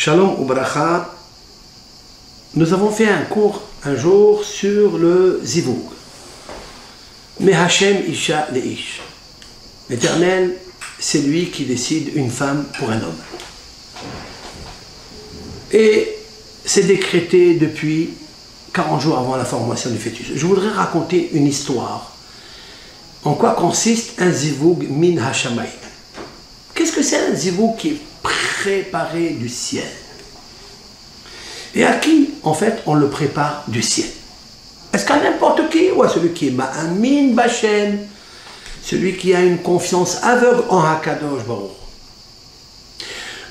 Shalom ou bracha. Nous avons fait un cours un jour sur le zivoug. Mais Hachem Isha Leish. L'Éternel, c'est lui qui décide une femme pour un homme. Et c'est décrété depuis 40 jours avant la formation du fœtus. Je voudrais raconter une histoire. En quoi consiste un zivoug min hashamayim? Qu'est-ce que c'est un zivoug qui est préparé du ciel? Et à qui, en fait, on le prépare du ciel? Est-ce qu'à n'importe qui ou à celui qui est ma'amin b'Hashem, celui qui a une confiance aveugle en Hakadosh Baruch?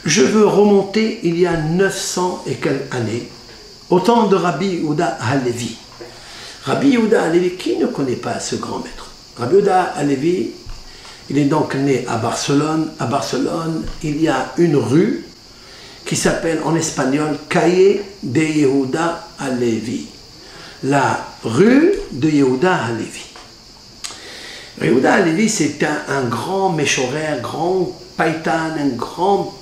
Je veux remonter il y a 900 et quelques années, au temps de Rabbi Yehuda Halevi. Rabbi Yehuda Halevi, qui ne connaît pas ce grand maître? Rabbi Yehuda Halevi, il est donc né à Barcelone. À Barcelone, il y a une rue qui s'appelle en espagnol Calle de Yehuda Halevi. La rue de Yehuda Halevi. Yehuda Halevi, c'est un grand méchorère, grand païtan, un grand...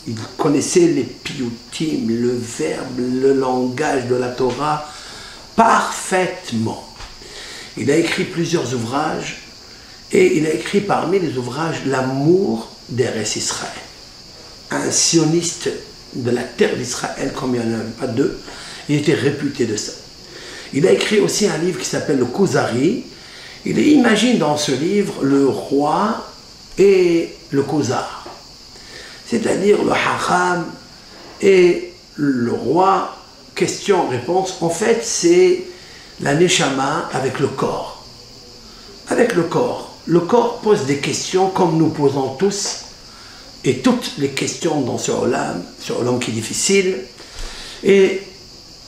Il connaissait les piyutim, le verbe, le langage de la Torah parfaitement. Il a écrit plusieurs ouvrages et il a écrit parmi les ouvrages L'amour d'Eretz Israël. Un sioniste de la terre d'Israël, comme il n'y en avait pas deux, il était réputé de ça. Il a écrit aussi un livre qui s'appelle le Kuzari. Il imagine dans ce livre le roi et le Kuzar. C'est-à-dire le haram et le roi, question-réponse. En fait, c'est la neshama avec le corps. Avec le corps. Le corps pose des questions comme nous posons tous. Et toutes les questions dans ce olam qui est difficile. Et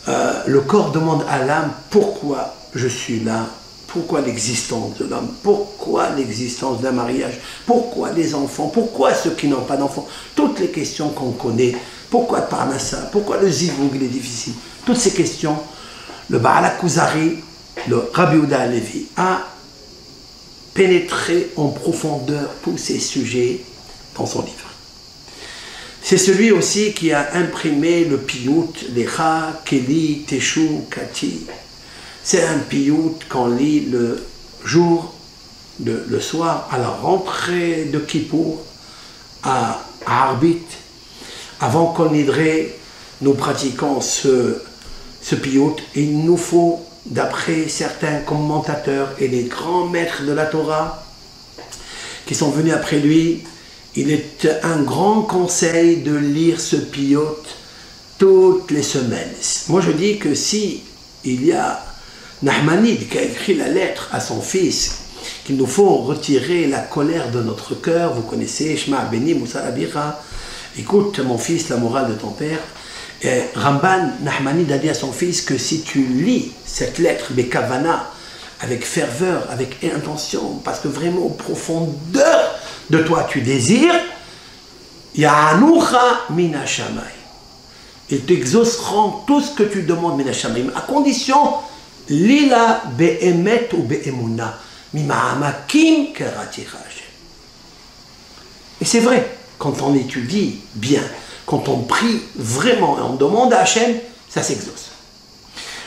le corps demande à l'âme pourquoi je suis là. Pourquoi l'existence de l'homme? Pourquoi l'existence d'un mariage? Pourquoi les enfants? Pourquoi ceux qui n'ont pas d'enfants? Toutes les questions qu'on connaît. Pourquoi Parnassa? Pourquoi le zivoug il est difficile? Toutes ces questions, le Baal Kuzari, le Rabbi Yehuda Halevi, a pénétré en profondeur tous ces sujets dans son livre. C'est celui aussi qui a imprimé le piyut, Lecha, Keli, Teshu, Kati. C'est un piyut qu'on lit le jour, le soir, à la rentrée de Kippour, à Arbit. Avant qu'on nidre, nous pratiquons ce piyut. Il nous faut, d'après certains commentateurs et les grands maîtres de la Torah qui sont venus après lui, il est un grand conseil de lire ce piyut toutes les semaines. Moi je dis que si il y a Nahmanide qui a écrit la lettre à son fils, qu'il nous faut retirer la colère de notre cœur, vous connaissez, Shema Beni Moussa Abira, écoute mon fils, la morale de ton père. Et Ramban Nahmanide a dit à son fils que si tu lis cette lettre, Bekavana, avec ferveur, avec intention, parce que vraiment au profondeur de toi tu désires, Ya'anucha mina shamay. Ils t'exauceront tout ce que tu demandes mina shamayim, à condition Lila be'emet ou be'emuna mima'amakim keratira. Et c'est vrai, quand on étudie bien, quand on prie vraiment et on demande à Hachem, ça s'exauce.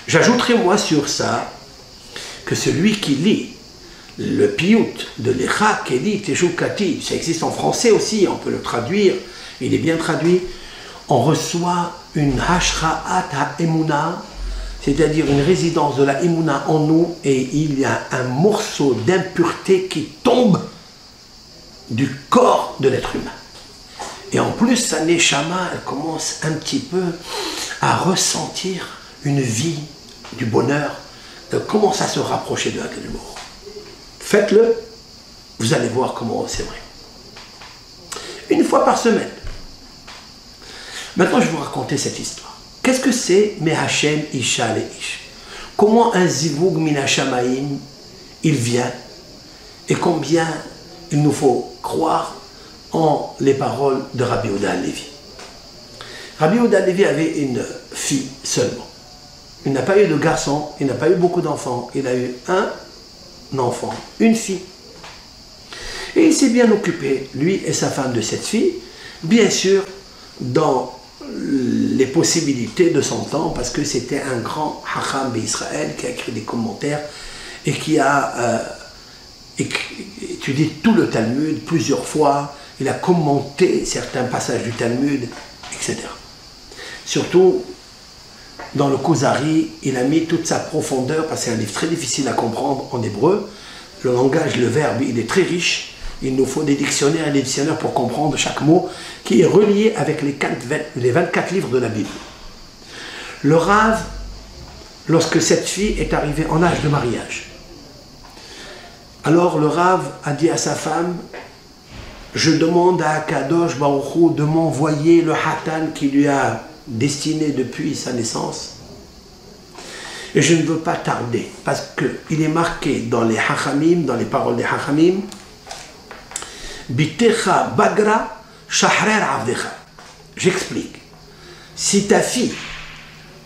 J'ajouterai moi sur ça que celui qui lit le piyut de Lecha, Keli, Teshu, Kati, ça existe en français aussi, on peut le traduire, il est bien traduit, on reçoit une Hashra'at ha'emuna, c'est-à-dire une résidence de la Imuna en nous, et il y a un morceau d'impureté qui tombe du corps de l'être humain. Et en plus, sa neshama, elle commence un petit peu à ressentir une vie du bonheur, elle commence à se rapprocher de l'Akadosh Baruch Hu. Faites-le, vous allez voir comment c'est vrai. Une fois par semaine. Maintenant, je vais vous raconter cette histoire. Qu'est-ce que c'est Mehachem Isha Leish? Comment un zivoug min hashamayim il vient et combien il nous faut croire en les paroles de Rabbi Yehuda Halevi. Rabbi Yehuda Halevi avait une fille seulement. Il n'a pas eu de garçon, il n'a pas eu beaucoup d'enfants, il a eu un enfant, une fille. Et il s'est bien occupé, lui et sa femme, de cette fille, bien sûr, dans les possibilités de son temps, parce que c'était un grand Hacham d'Israël qui a écrit des commentaires et qui a étudié tout le Talmud plusieurs fois. Il a commenté certains passages du Talmud, etc. Surtout, dans le Kuzari, il a mis toute sa profondeur, parce que c'est un livre très difficile à comprendre en hébreu. Le langage, le verbe, il est très riche. Il nous faut des dictionnaires et des dictionnaires pour comprendre chaque mot qui est relié avec les 24 livres de la Bible. Le Rav, lorsque cette fille est arrivée en âge de mariage, alors le Rav a dit à sa femme, je demande à Kadosh Baruch Hu de m'envoyer le Hatan qui lui a destiné depuis sa naissance. Et je ne veux pas tarder, parce qu'il est marqué dans les Hachamim, dans les paroles des Hachamim, Bitecha bagra shahrer avdecha. J'explique. Si ta fille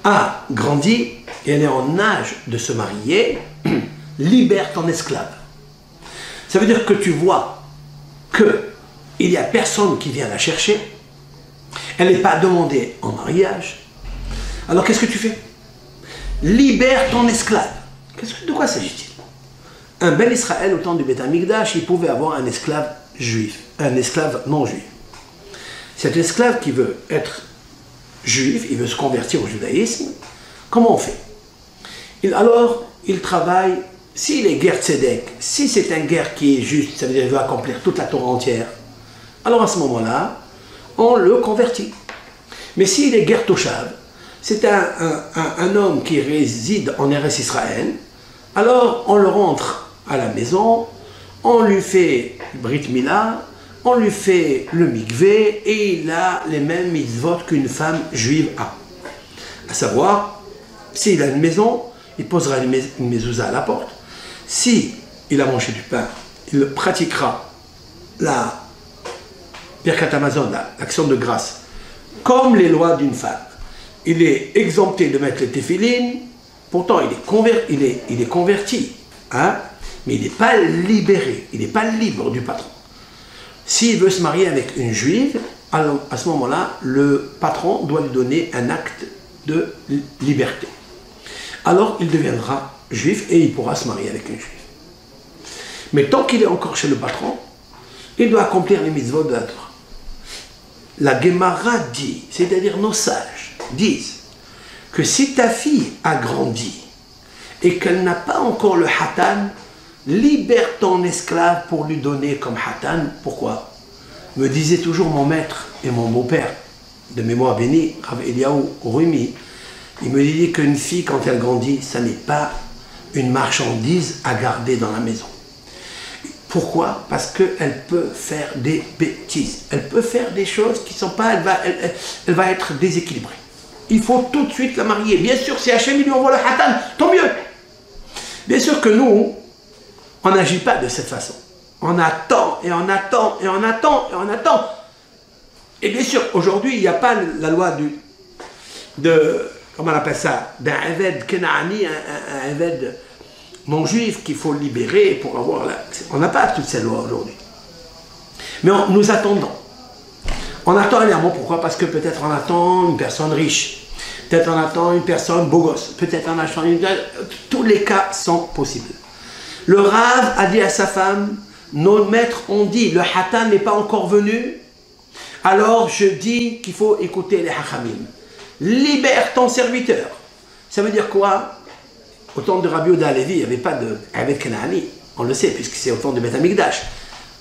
a grandi et elle est en âge de se marier, libère ton esclave. Ça veut dire que tu vois qu'il n'y a personne qui vient la chercher, elle n'est pas demandée en mariage. Alors qu'est-ce que tu fais? Libère ton esclave. De quoi s'agit-il? Un bel Israël au temps du Beth Amikdash, il pouvait avoir un esclave juif, un esclave non juif. Cet esclave qui veut être juif, il veut se convertir au judaïsme, comment on fait? Alors, il travaille, s'il est guerre tzedek, si c'est un guerre qui est juste, ça veut dire qu'il veut accomplir toute la Torah entière, alors à ce moment-là, on le convertit. Mais s'il est guerre toshav, c'est un homme qui réside en Eretz Israël, alors on le rentre à la maison, on lui fait Brit Mila, on lui fait le mikvé et il a les mêmes mitzvot qu'une femme juive a. À savoir, s'il a une maison, il posera une mezouza à la porte. Si il a mangé du pain, il pratiquera la Birkat Hamazon, l'action de grâce, comme les lois d'une femme. Il est exempté de mettre les téphilines, pourtant il est converti, hein? Mais il n'est pas libéré, il n'est pas libre du patron. S'il veut se marier avec une juive, alors à ce moment-là, le patron doit lui donner un acte de liberté. Alors il deviendra juif et il pourra se marier avec une juive. Mais tant qu'il est encore chez le patron, il doit accomplir les mitzvot de la Torah. La Gemara dit, c'est-à-dire nos sages, disent que si ta fille a grandi et qu'elle n'a pas encore le hatan, libère ton esclave pour lui donner comme hatan. Pourquoi? Me disait toujours mon maître et mon beau-père, de mémoire bénie, Rav Eliaou Rumi, il me disait qu'une fille, quand elle grandit, ça n'est pas une marchandise à garder dans la maison. Pourquoi? Parce qu'elle peut faire des bêtises. Elle peut faire des choses qui ne sont pas... Elle va être déséquilibrée. Il faut tout de suite la marier. Bien sûr, si Hachem lui envoie le hatan, tant mieux. Bien sûr que nous, on n'agit pas de cette façon. On attend, et on attend, et on attend, et on attend. Et bien sûr, aujourd'hui, il n'y a pas la loi comment on appelle ça, d'un Eved Kenaani, un Eved non-juif qu'il faut libérer pour avoir la... On n'a pas toutes ces lois aujourd'hui. Mais nous attendons. On attend énormément. Pourquoi? Parce que peut-être on attend une personne riche. Peut-être on attend une personne beau gosse. Peut-être on attend une... Tous les cas sont possibles. Le Rav a dit à sa femme, nos maîtres ont dit, le hatan n'est pas encore venu, alors je dis qu'il faut écouter les hachamim. Libère ton serviteur. Ça veut dire quoi? Au temps de Rabbi Yehuda Halevi, il n'y avait pas de Eved Kenaani, on le sait, puisque c'est au temps de Beth Amikdash.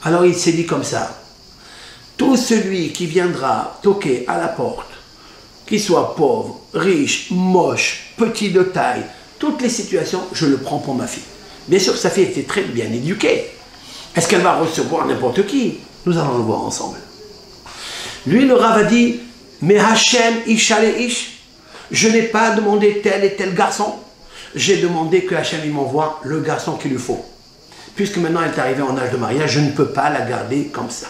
Alors il s'est dit comme ça, tout celui qui viendra toquer à la porte, qu'il soit pauvre, riche, moche, petit de taille, toutes les situations, je le prends pour ma fille. Bien sûr, sa fille était très bien éduquée. Est-ce qu'elle va recevoir n'importe qui? Nous allons le voir ensemble. Lui, le Rav a dit, mais Hachem Ishale Ish, je n'ai pas demandé tel et tel garçon. J'ai demandé que Hachem m'envoie le garçon qu'il lui faut. Puisque maintenant elle est arrivée en âge de mariage, je ne peux pas la garder comme ça.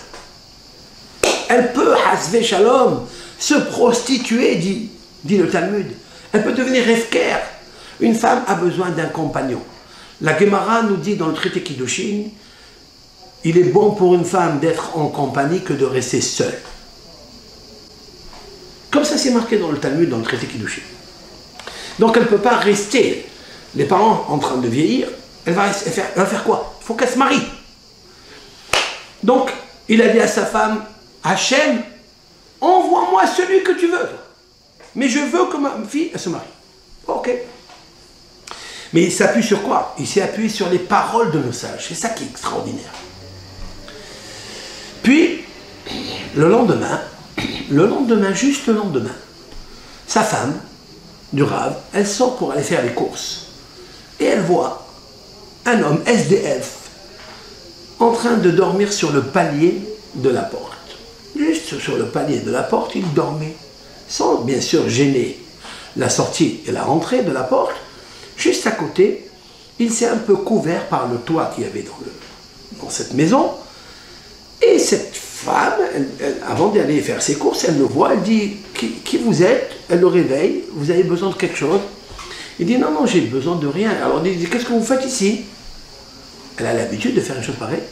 Elle peut, hasvé shalom, se prostituer, dit le Talmud. Elle peut devenir hefker. Une femme a besoin d'un compagnon. La Gemara nous dit dans le traité Kiddushin, il est bon pour une femme d'être en compagnie que de rester seule. Comme ça, c'est marqué dans le Talmud, dans le traité Kiddushin. Donc, elle ne peut pas rester, les parents en train de vieillir, elle va faire quoi? Il faut qu'elle se marie. Donc, il a dit à sa femme, Hachem, envoie-moi celui que tu veux. Mais je veux que ma fille elle se marie. Ok. Mais il s'appuie sur quoi? Il s'est appuyé sur les paroles de nos sages. C'est ça qui est extraordinaire. Puis, le lendemain, juste le lendemain, sa femme, du Rav, elle sort pour aller faire les courses. Et elle voit un homme SDF en train de dormir sur le palier de la porte. Juste sur le palier de la porte, il dormait, sans bien sûr gêner la sortie et la rentrée de la porte. Juste à côté, il s'est un peu couvert par le toit qu'il y avait dans cette maison. Et cette femme, avant d'aller faire ses courses, elle le voit, elle dit qui vous êtes? Elle le réveille, vous avez besoin de quelque chose? Il dit non, j'ai besoin de rien. Alors il dit qu'est-ce que vous faites ici? Elle a l'habitude de faire une chose pareille.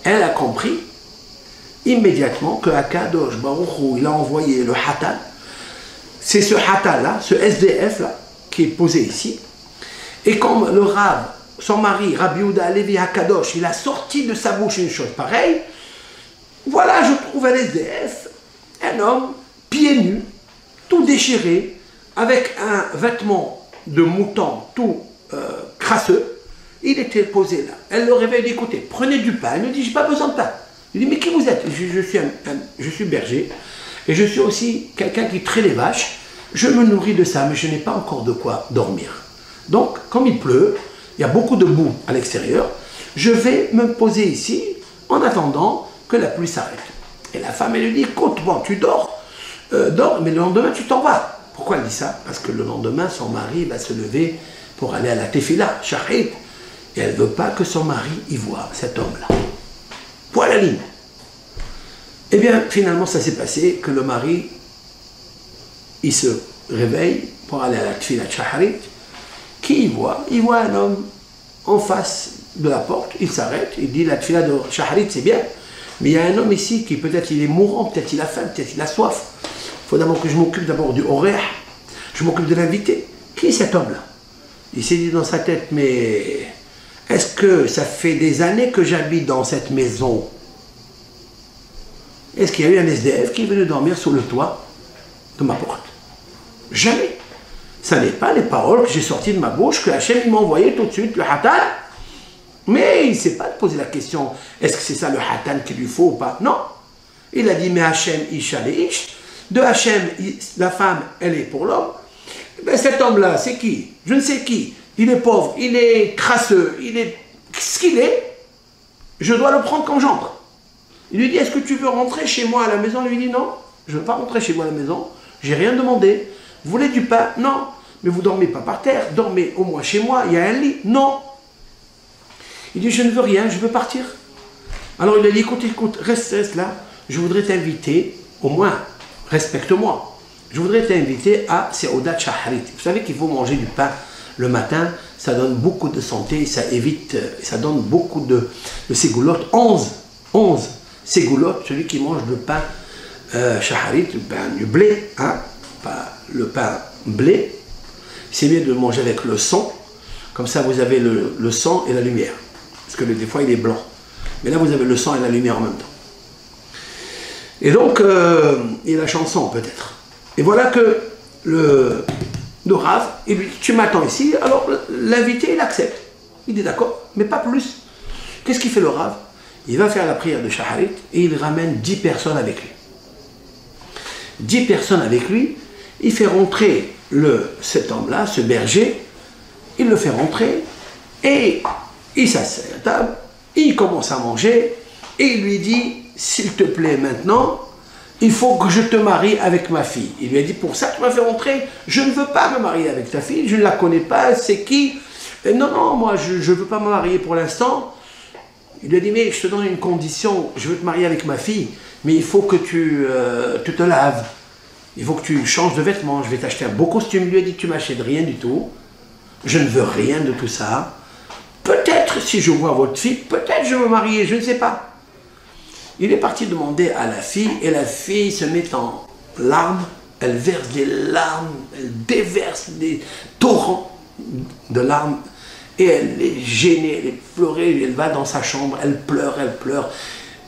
Elle a compris immédiatement que Akadosh Baruch Hu, il a envoyé le Hatan. C'est ce Hatan-là, ce SDF-là, qui est posé ici. Et comme le Rav, son mari, Rabbi Yehuda Halevi Hakadosh, il a sorti de sa bouche une chose pareille, voilà, je trouve un SDF, un homme, pieds nus, tout déchiré, avec un vêtement de mouton tout crasseux. Il était posé là. Elle le réveille, dit écoutez, prenez du pain. Elle lui dit j'ai pas besoin de pain. Il dit mais qui vous êtes? Je suis berger et je suis aussi quelqu'un qui traite les vaches. Je me nourris de ça, mais je n'ai pas encore de quoi dormir. Donc, comme il pleut, il y a beaucoup de boue à l'extérieur, je vais me poser ici en attendant que la pluie s'arrête. Et la femme, elle lui dit écoute, bon, tu dors, mais le lendemain, tu t'en vas. Pourquoi elle dit ça? Parce que le lendemain, son mari va se lever pour aller à la tefila, shahid. Et elle ne veut pas que son mari y voit cet homme-là. Point à la ligne. Eh bien, finalement, ça s'est passé que le mari, il se réveille pour aller à la tefila shaharit. Qui y voit? Il voit un homme en face de la porte, il s'arrête, il dit la tefila de shaharit, c'est bien, mais il y a un homme ici qui peut-être il est mourant, peut-être il a faim, peut-être il a soif. Il faut d'abord que je m'occupe d'abord du horaire, je m'occupe de l'invité. Qui est cet homme-là? Il s'est dit dans sa tête, mais est-ce que ça fait des années que j'habite dans cette maison? Est-ce qu'il y a eu un SDF qui est venu dormir sous le toit de ma porte? Jamais. Ça n'est pas les paroles que j'ai sorties de ma bouche, que Hachem m'a envoyé tout de suite, le Hatan. Mais il ne s'est pas posé la question, est-ce que c'est ça le Hatan qu'il lui faut ou pas? Non. Il a dit, mais Hachem, Isha le Ish. De Hachem, la femme, elle est pour l'homme. Ben, cet homme-là, c'est qui? Je ne sais qui. Il est pauvre, il est crasseux, il est... Qu'est-ce qu'il est? Je dois le prendre comme gendre. Il lui dit, est-ce que tu veux rentrer chez moi à la maison? Il lui dit, non, je ne veux pas rentrer chez moi à la maison. J'ai rien demandé. Vous voulez du pain? Non. Mais vous dormez pas par terre, dormez au moins chez moi, il y a un lit. Non. Il dit, je ne veux rien, je veux partir. Alors il a dit, écoute, reste là, je voudrais t'inviter, au moins, respecte-moi. Je voudrais t'inviter à Seudat Shaharit. Vous savez qu'il faut manger du pain le matin, ça donne beaucoup de santé, ça évite, ça donne beaucoup de ségoulottes. 11 ségoulottes, celui qui mange le pain Shaharit, le pain du blé, hein, pas le pain blé. C'est mieux de le manger avec le sang, comme ça vous avez le sang et la lumière. Parce que des fois il est blanc. Mais là vous avez le sang et la lumière en même temps. Et donc, et la chanson peut-être. Et voilà que le Rav, il lui dit, tu m'attends ici, alors l'invité il accepte. Il dit d'accord, mais pas plus. Qu'est-ce qu'il fait le Rav? Il va faire la prière de Shaharit et il ramène 10 personnes avec lui. 10 personnes avec lui, il fait rentrer cet homme-là, ce berger, il le fait rentrer et il s'assied à la table, il commence à manger et il lui dit, s'il te plaît maintenant, il faut que je te marie avec ma fille. Il lui a dit, pour ça tu m'as fait rentrer, je ne veux pas me marier avec ta fille, je ne la connais pas, c'est qui? Et non, moi je ne veux pas me marier pour l'instant. Il lui a dit, mais je te donne une condition, je veux te marier avec ma fille, mais il faut que tu te laves. Il faut que tu changes de vêtements, je vais t'acheter un beau costume. Il lui a dit, tu m'achètes rien du tout, je ne veux rien de tout ça. Peut-être, si je vois votre fille, peut-être je vais me marier, je ne sais pas. Il est parti demander à la fille, et la fille se met en larmes, elle verse des larmes, elle déverse des torrents de larmes, et elle est gênée, elle est pleurée, elle va dans sa chambre, elle pleure,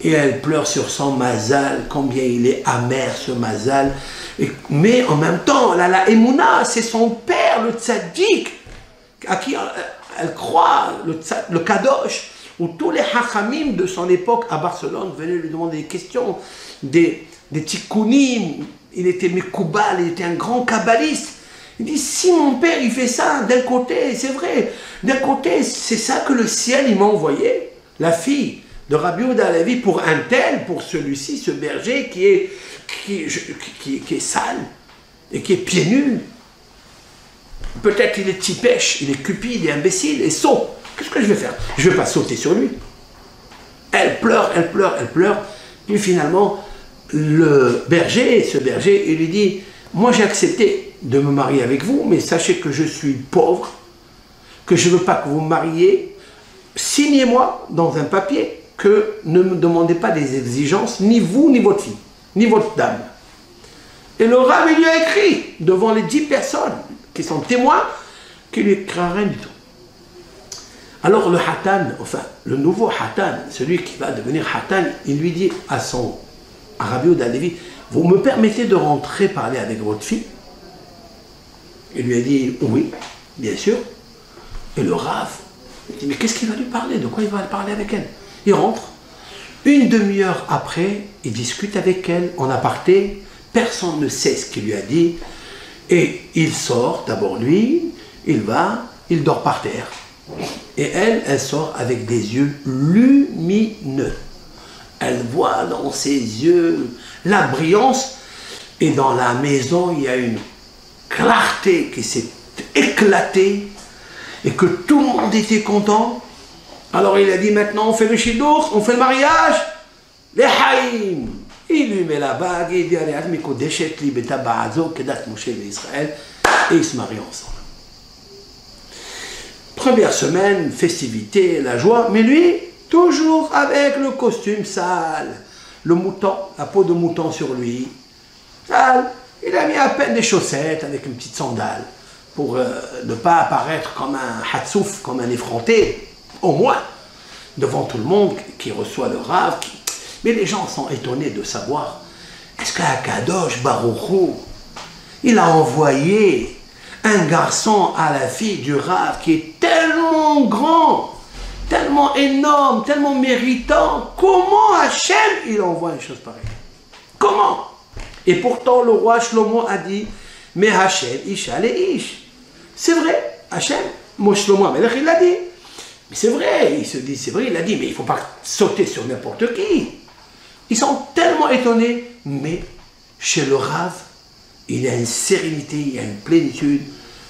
et elle pleure sur son mazal, combien il est amer ce mazal, mais en même temps, elle a la Emouna, c'est son père, le tzaddik, à qui elle croit, le kadosh, où tous les hachamim de son époque à Barcelone venaient lui demander des questions, des tikkunim, il était mekoubal, il était un grand kabbaliste. Il dit, si mon père il fait ça, d'un côté, c'est vrai, d'un côté, c'est ça que le ciel il m'a envoyé, la fille de Rabbi Yehuda Halevi pour un tel, pour celui-ci, ce berger qui est sale et qui est pieds nus. Peut-être il est tipèche, il est cupide, il est imbécile, et sot. Qu'est-ce que je vais faire? Je ne vais pas sauter sur lui. Elle pleure, puis finalement, le berger, ce berger, il lui dit, moi j'ai accepté de me marier avec vous, mais sachez que je suis pauvre, que je ne veux pas que vous me mariez, signez-moi dans un papier que ne me demandez pas des exigences, ni vous, ni votre fille, ni votre dame. Et le Rav, il lui a écrit, devant les 10 personnes qui sont témoins, qu'il lui écrira rien du tout. Alors le Hatan, enfin, le nouveau Hatan, celui qui va devenir Hatan, il lui dit à Rabbi Yehuda Halevi, vous me permettez de rentrer parler avec votre fille? Il lui a dit, oui, bien sûr. Et le Rav, il dit, mais qu'est-ce qu'il va lui parler? De quoi il va parler avec elle? Il rentre. Une demi-heure après, il discute avec elle en aparté. Personne ne sait ce qu'il lui a dit. Et il sort, d'abord lui, il dort par terre. Et elle sort avec des yeux lumineux. Elle voit dans ses yeux la brillance. Et dans la maison, il y a une clarté qui s'est éclatée. Et que tout le monde était content. Alors il a dit, maintenant on fait le shidour, on fait le mariage. Les haïm. Il lui met la bague et il dit, allez, Israël. Et ils se marient ensemble. Première semaine, festivité, la joie, mais lui, toujours avec le costume sale, le mouton, la peau de mouton sur lui, sale. Il a mis à peine des chaussettes avec une petite sandale, pour ne pas apparaître comme un hatsouf, comme un effronté, au moins, devant tout le monde qui reçoit le Rav. Mais les gens sont étonnés de savoir, est-ce qu'Akadosh Baruch Hu, il a envoyé un garçon à la fille du Rav qui est tellement grand, tellement énorme, tellement méritant. Comment Hachem il envoie une chose pareille? Comment? Et pourtant le roi Shlomo a dit, mais Hachem Isha le Ish. C'est vrai, Hachem, moi Shlomo Amelech il l'a dit. Mais c'est vrai, il se dit, c'est vrai, il l'a dit, mais il ne faut pas sauter sur n'importe qui. Ils sont tellement étonnés, mais chez le Rav, il y a une sérénité, il y a une plénitude.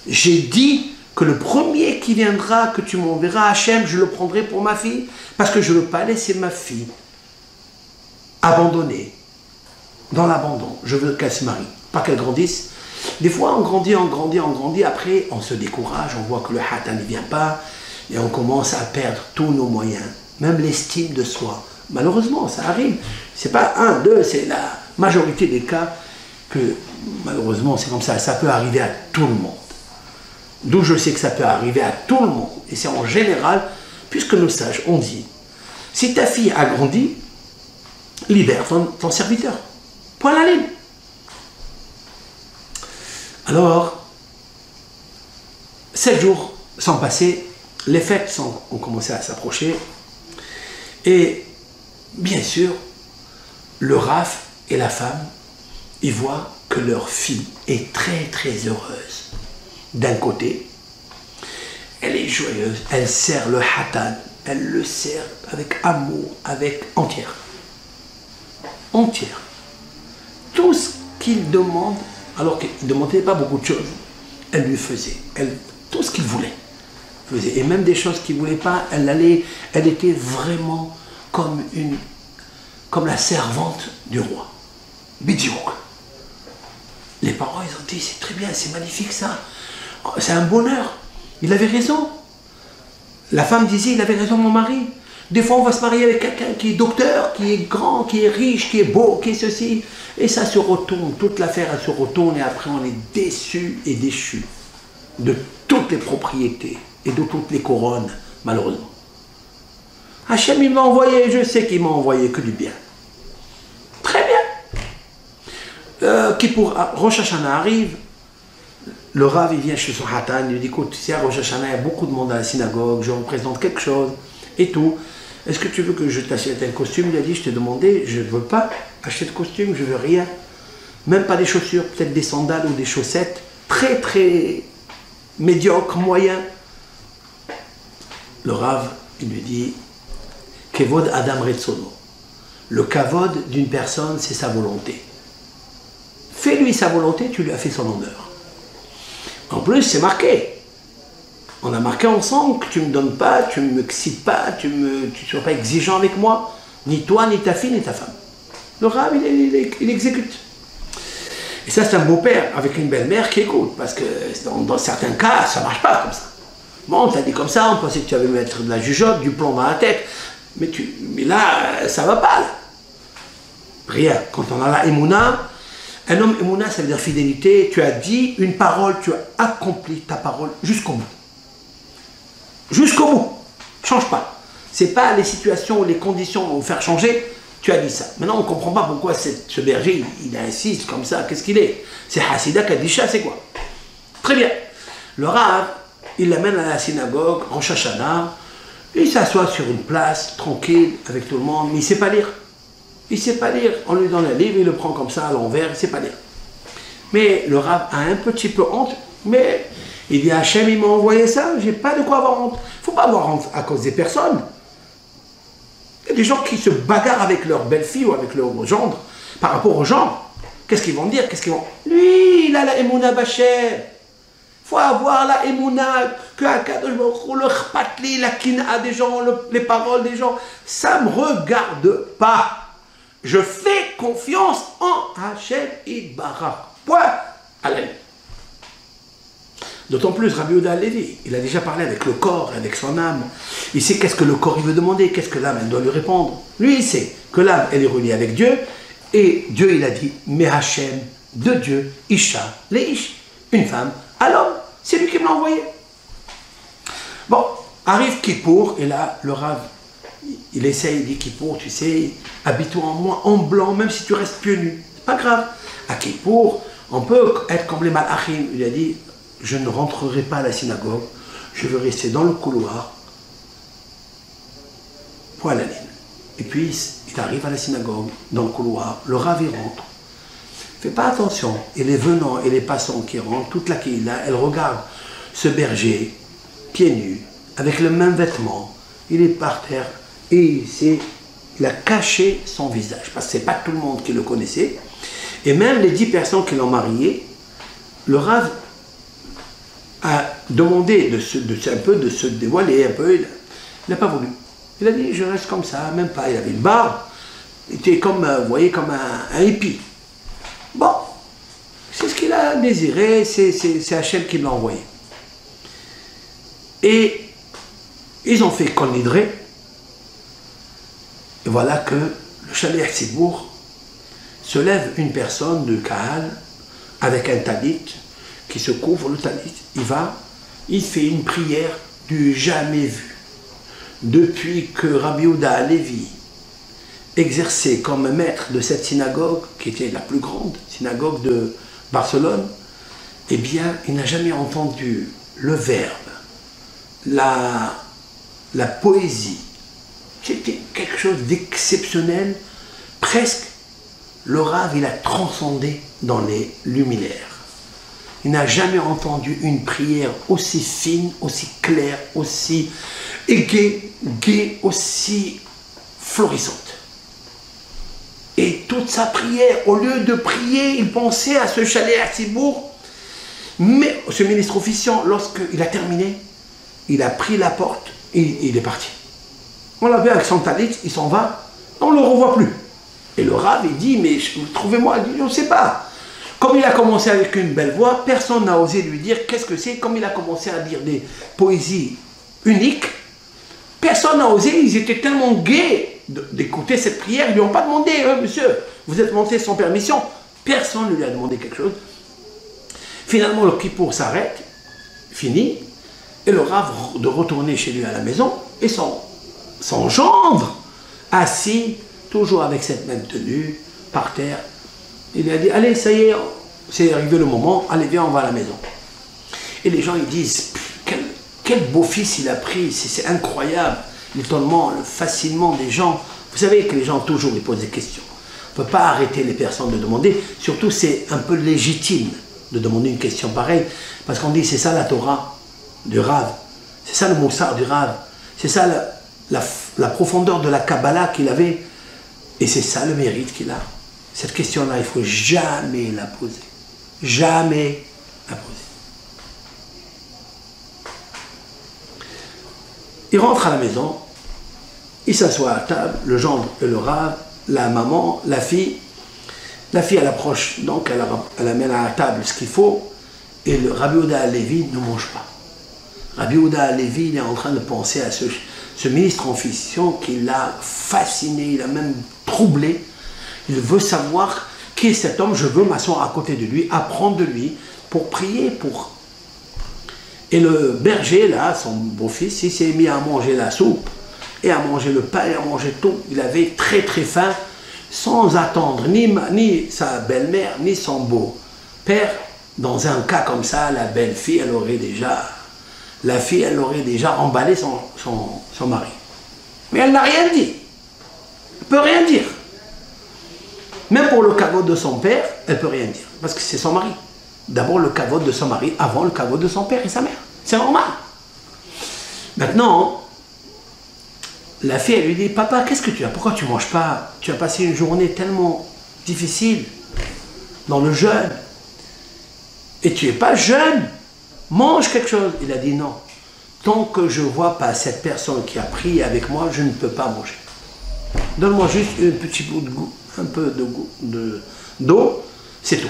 J'ai dit que le premier qui viendra, que tu m'enverras, Hachem, je le prendrai pour ma fille, parce que je ne veux pas laisser ma fille abandonnée, dans l'abandon. Je veux qu'elle se marie, pas qu'elle grandisse. Des fois, on grandit, après on se décourage, on voit que le Hatan ne vient pas, et on commence à perdre tous nos moyens, même l'estime de soi. Malheureusement, ça arrive. C'est pas un, deux, c'est la majorité des cas que, malheureusement, c'est comme ça. Ça peut arriver à tout le monde. D'où je sais que ça peut arriver à tout le monde. Et c'est en général, puisque nos sages ont dit, si ta fille a grandi, libère ton serviteur. Point la ligne. Alors, 7 jours sont passés, les fêtes ont commencé à s'approcher, et bien sûr, le Rav et la femme, ils voient que leur fille est très très heureuse. D'un côté, elle est joyeuse, elle sert le Hatan, elle le sert avec amour, avec entière. Tout ce qu'il demande, alors qu'il ne demandait pas beaucoup de choses, elle lui faisait. Tout ce qu'il voulait. Faisait. Et même des choses qu'il ne voulait pas, elle était vraiment comme la servante du roi. Bidiouk. Les parents, ils ont dit, c'est très bien, c'est magnifique ça. C'est un bonheur. Il avait raison. La femme disait, il avait raison mon mari. Des fois, on va se marier avec quelqu'un qui est docteur, qui est grand, qui est riche, qui est beau, qui est ceci. Et ça se retourne, toute l'affaire, elle se retourne et après, on est déçu et déchu de toutes les propriétés et de toutes les couronnes, malheureusement. Hachem, il m'a envoyé, je sais qu'il m'a envoyé que du bien. Très bien. Qui pour Rosh Hashanah arrive, le Rav, il vient chez son Hatan, il lui dit, écoute, tu sais, à Rosh Hashanah, il y a beaucoup de monde à la synagogue, je représente quelque chose et tout. Est-ce que tu veux que je t'achète un costume? Il a dit, je t'ai demandé, je ne veux pas acheter de costume, je ne veux rien. Même pas des chaussures, peut-être des sandales ou des chaussettes, très très médiocres, moyens. Le Rav, il lui dit, Kevod Adam Retsono. Le kavod d'une personne, c'est sa volonté. Fais-lui sa volonté, tu lui as fait son honneur. En plus, c'est marqué. On a marqué ensemble que tu ne me donnes pas, tu ne m'excites pas, tu ne sois pas exigeant avec moi, ni toi, ni ta fille, ni ta femme. Le Rav, il exécute. Et ça, c'est un beau-père avec une belle-mère qui écoute, parce que dans certains cas, ça ne marche pas comme ça. Bon, on t'a dit comme ça, on pensait que tu allais mettre de la jugeote, du plomb dans la tête, mais là, ça ne va pas. Là. Rien. Quand on a la émouna, un homme émouna, ça veut dire fidélité, tu as dit une parole, tu as accompli ta parole jusqu'au bout. Jusqu'au bout. Change pas. Ce n'est pas les situations ou les conditions vont vous faire changer. Tu as dit ça. Maintenant, on ne comprend pas pourquoi ce berger, il insiste comme ça. Qu'est-ce qu'il est? C'est Hassida Kadisha, c'est quoi? Très bien. Le Rav, il l'amène à la synagogue, en Rosh Hashanah. Il s'assoit sur une place, tranquille, avec tout le monde. Mais il ne sait pas lire. Il ne sait pas lire. On lui donne un livre, il le prend comme ça à l'envers, il ne sait pas lire. Mais le Rav a un petit peu honte, mais il dit, Hachem, il m'a envoyé ça, j'ai pas de quoi avoir honte. Il ne faut pas avoir honte à cause des personnes. Il y a des gens qui se bagarrent avec leur belle-fille ou avec leur gendre par rapport aux gens. Qu'est-ce qu'ils vont dire? Lui, il a la Emouna Bachem. Il faut avoir la Emouna, que Akadosh Baruch Hu, le Chpatli, la Kina des gens, les paroles des gens. Ça ne me regarde pas. Je fais confiance en Hachem Yitbarach. Point. Allez. D'autant plus, Rabbi Yehuda Halevi, il a déjà parlé avec le corps, avec son âme. Il sait qu'est-ce que le corps il veut demander, qu'est-ce que l'âme elle doit lui répondre. Lui, il sait que l'âme elle est reliée avec Dieu. Et Dieu, il a dit, mais Hachem, de Dieu, Isha, Leish, une femme, à l'homme. C'est lui qui me l'a envoyé. Bon, arrive Kippour, et là, le Rav, il essaye, il dit Kippour, tu sais, habille-toi en moi, en blanc, même si tu restes pieds nus. C'est pas grave. À Kippour, on peut être comme les Malachim. Il a dit, je ne rentrerai pas à la synagogue, je veux rester dans le couloir, poil à ligne. Et puis, il arrive à la synagogue, dans le couloir, le Rav il rentre. Fais pas attention, et les venants et les passants qui rentrent, toute la Kehila, elle regarde ce berger, pieds nus, avec le même vêtement, il est par terre, et il a caché son visage, parce que c'est pas tout le monde qui le connaissait, et même les 10 personnes qui l'ont marié, le Rav a demandé de se dévoiler un peu, il n'a pas voulu. Il a dit, je reste comme ça, même pas, il avait une barbe, il était comme, vous voyez, comme un hippie. Bon, c'est ce qu'il a désiré, c'est Hachem qui l'a envoyé. Et ils ont fait Kol Nidre, et voilà que le Shaliach Tzibur se lève une personne de Kahal avec un talit qui se couvre le talit. Il fait une prière du jamais vu. Depuis que Rabbi Yehuda Halevi exerçait comme maître de cette synagogue, qui était la plus grande synagogue de Barcelone, eh bien, il n'a jamais entendu le verbe, la poésie. C'était quelque chose d'exceptionnel. Presque, le Rav, il a transcendé dans les luminaires. Il n'a jamais entendu une prière aussi fine, aussi claire, aussi gaie, aussi florissante. Et toute sa prière, au lieu de prier, il pensait à ce chalet à Tzibur. Mais ce ministre officiant, lorsqu'il a terminé, il a pris la porte et il est parti. On l'a vu avec son talit, il s'en va, on ne le revoit plus. Et le Rav, il dit, mais trouvez-moi, il dit, je ne sais pas. Comme il a commencé avec une belle voix, personne n'a osé lui dire qu'est-ce que c'est. Comme il a commencé à dire des poésies uniques, Personne n'a osé, ils étaient tellement gais d'écouter cette prière, ils ne lui ont pas demandé, monsieur, vous êtes monté sans permission. Personne ne lui a demandé quelque chose. Finalement, le kippour s'arrête, fini, et le Rav de retourner chez lui à la maison, et son gendre, assis, toujours avec cette même tenue, par terre, il lui a dit, allez, ça y est, c'est arrivé le moment, allez, viens, on va à la maison. Et les gens, ils disent, quel beau fils il a pris, c'est incroyable, l'étonnement, le fascinement des gens. Vous savez que les gens, toujours, ils posent des questions. On ne peut pas arrêter les personnes de demander, surtout c'est un peu légitime de demander une question pareille, parce qu'on dit, c'est ça la Torah du Rav, c'est ça le Moussar du Rav, c'est ça la profondeur de la Kabbalah qu'il avait, et c'est ça le mérite qu'il a. Cette question-là, il ne faut jamais la poser. Jamais la poser. Il rentre à la maison, il s'assoit à table, le gendre et le Rav, la maman, la fille. La fille, elle approche, donc elle amène à la table ce qu'il faut, et le Rabbi Yehuda Halevi ne mange pas. Rabbi Yehuda Halevi, il est en train de penser à ce ministre en fission qui l'a fasciné, il a même troublé. Il veut savoir qui est cet homme, je veux m'asseoir à côté de lui, apprendre de lui, pour prier, pour... Et le berger, là, son beau-fils, il s'est mis à manger la soupe, et à manger le pain, et à manger tout. Il avait très très faim, sans attendre ni sa belle-mère, ni son beau-père. Dans un cas comme ça, la belle-fille, la fille, elle aurait déjà emballé son mari. Mais elle n'a rien dit. Elle ne peut rien dire. Même pour le kavod de son père, elle ne peut rien dire. Parce que c'est son mari. D'abord le kavod de son mari, avant le kavod de son père et sa mère. C'est normal. Maintenant, la fille, elle lui dit, papa, qu'est-ce que tu as? Pourquoi tu ne manges pas? Tu as passé une journée tellement difficile dans le jeûne. Et tu n'es pas jeune. Mange quelque chose. Il a dit non. Tant que je ne vois pas cette personne qui a prié avec moi, je ne peux pas manger. Donne-moi juste un petit bout de goût, un peu d'eau, c'est tout.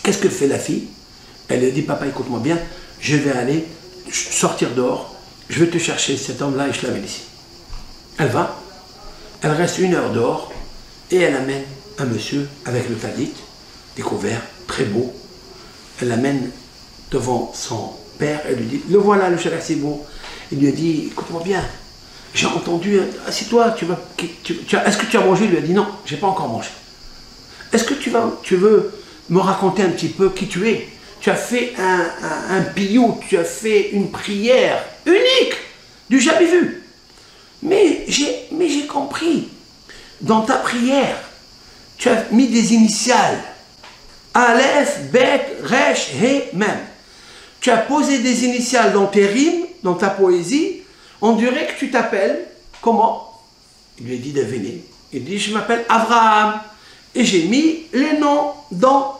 Qu'est-ce que fait la fille? Elle lui dit, papa, écoute-moi bien, je vais aller sortir dehors, je vais te chercher cet homme-là et je l'amène ici. Elle va, elle reste 1 heure dehors et elle amène un monsieur avec le talit, découvert, très beau. Elle l'amène devant son père, elle lui dit, le voilà le cher beau. Il lui a dit, écoute-moi bien, j'ai entendu, assieds-toi, est-ce que tu as mangé? Il lui a dit, non, je n'ai pas encore mangé. Est-ce que tu veux me raconter un petit peu qui tu es? Tu as fait un piyou, tu as fait une prière unique, du jamais vu. Mais j'ai compris, dans ta prière, tu as mis des initiales. Aleph, Bet, Resh, He, Mem. Tu as posé des initiales dans tes rimes, dans ta poésie. On dirait que tu t'appelles, comment? Il lui a dit devinez. Il dit, je m'appelle Abraham. Et j'ai mis les noms dans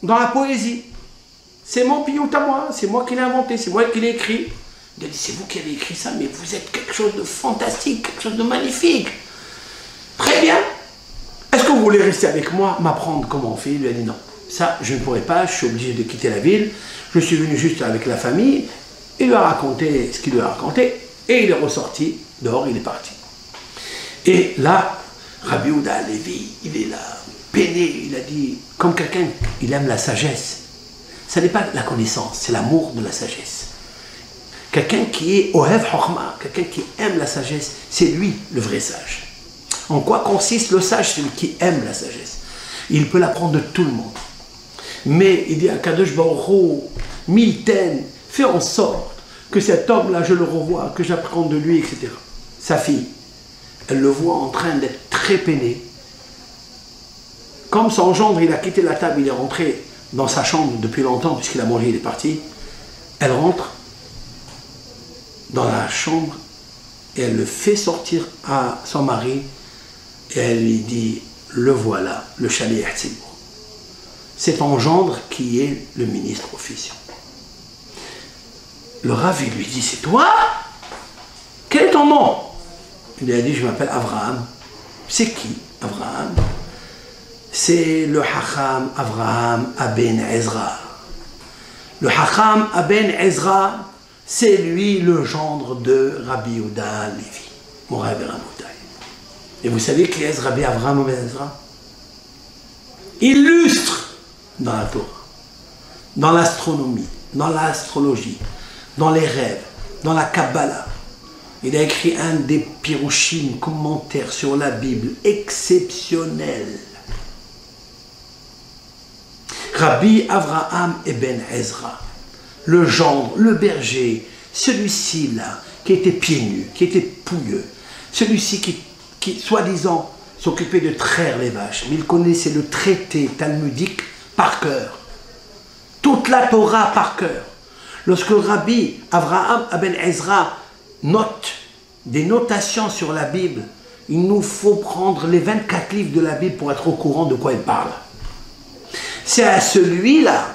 la poésie. C'est mon piout à moi, c'est moi qui l'ai inventé, c'est moi qui l'ai écrit. Il a dit, c'est vous qui avez écrit ça, mais vous êtes quelque chose de fantastique, quelque chose de magnifique. Très bien. Est-ce que vous voulez rester avec moi, m'apprendre comment on fait? Il lui a dit non. Ça, je ne pourrais pas, je suis obligé de quitter la ville. Je suis venu juste avec la famille. Il lui a raconté ce qu'il lui a raconté. Et il est ressorti dehors, il est parti. Et là, Rabbi Yehuda Halevi, il est là, peiné. Il a dit, comme quelqu'un, il aime la sagesse. Ce n'est pas la connaissance, c'est l'amour de la sagesse. Quelqu'un qui est Ohev Chokhma, quelqu'un qui aime la sagesse, c'est lui le vrai sage. En quoi consiste le sage? Celui qui aime la sagesse. Il peut l'apprendre de tout le monde. Mais il dit à Kadosh Baruch Hu, Milten, fais en sorte que cet homme-là, je le revois, que j'apprends de lui, etc. Sa fille, elle le voit en train d'être très peiné. Comme son gendre, il a quitté la table, il est rentré dans sa chambre depuis longtemps, puisqu'il a mangé, il est parti. Elle rentre dans la chambre et elle le fait sortir à son mari et elle lui dit, le voilà, le Shaliach Tzibur. C'est ton gendre qui est le ministre officiel. Le Rav, il lui dit, c'est toi? Quel est ton nom? Il lui a dit, je m'appelle Abraham. C'est qui, Abraham? C'est le Hacham Abraham Aben Ezra. Le Hacham Aben Ezra, c'est lui le gendre de Rabbi Yehuda Levi, Moray Veramotay. Et vous savez qui est Rabbi Avraham Ben Ezra? Illustre dans la Torah, dans l'astronomie, dans l'astrologie, dans les rêves, dans la Kabbalah. Il a écrit un des pirouchim, commentaires sur la Bible, exceptionnel. Rabbi Avraham Eben Ezra, le gendre, le berger, celui-ci là, qui était pieds nus, qui était pouilleux, celui-ci qui soi-disant, s'occupait de traire les vaches, mais il connaissait le traité talmudique par cœur. Toute la Torah par cœur. Lorsque Rabbi Avraham Ben Ezra note des notations sur la Bible, il nous faut prendre les 24 livres de la Bible pour être au courant de quoi il parle. C'est à celui-là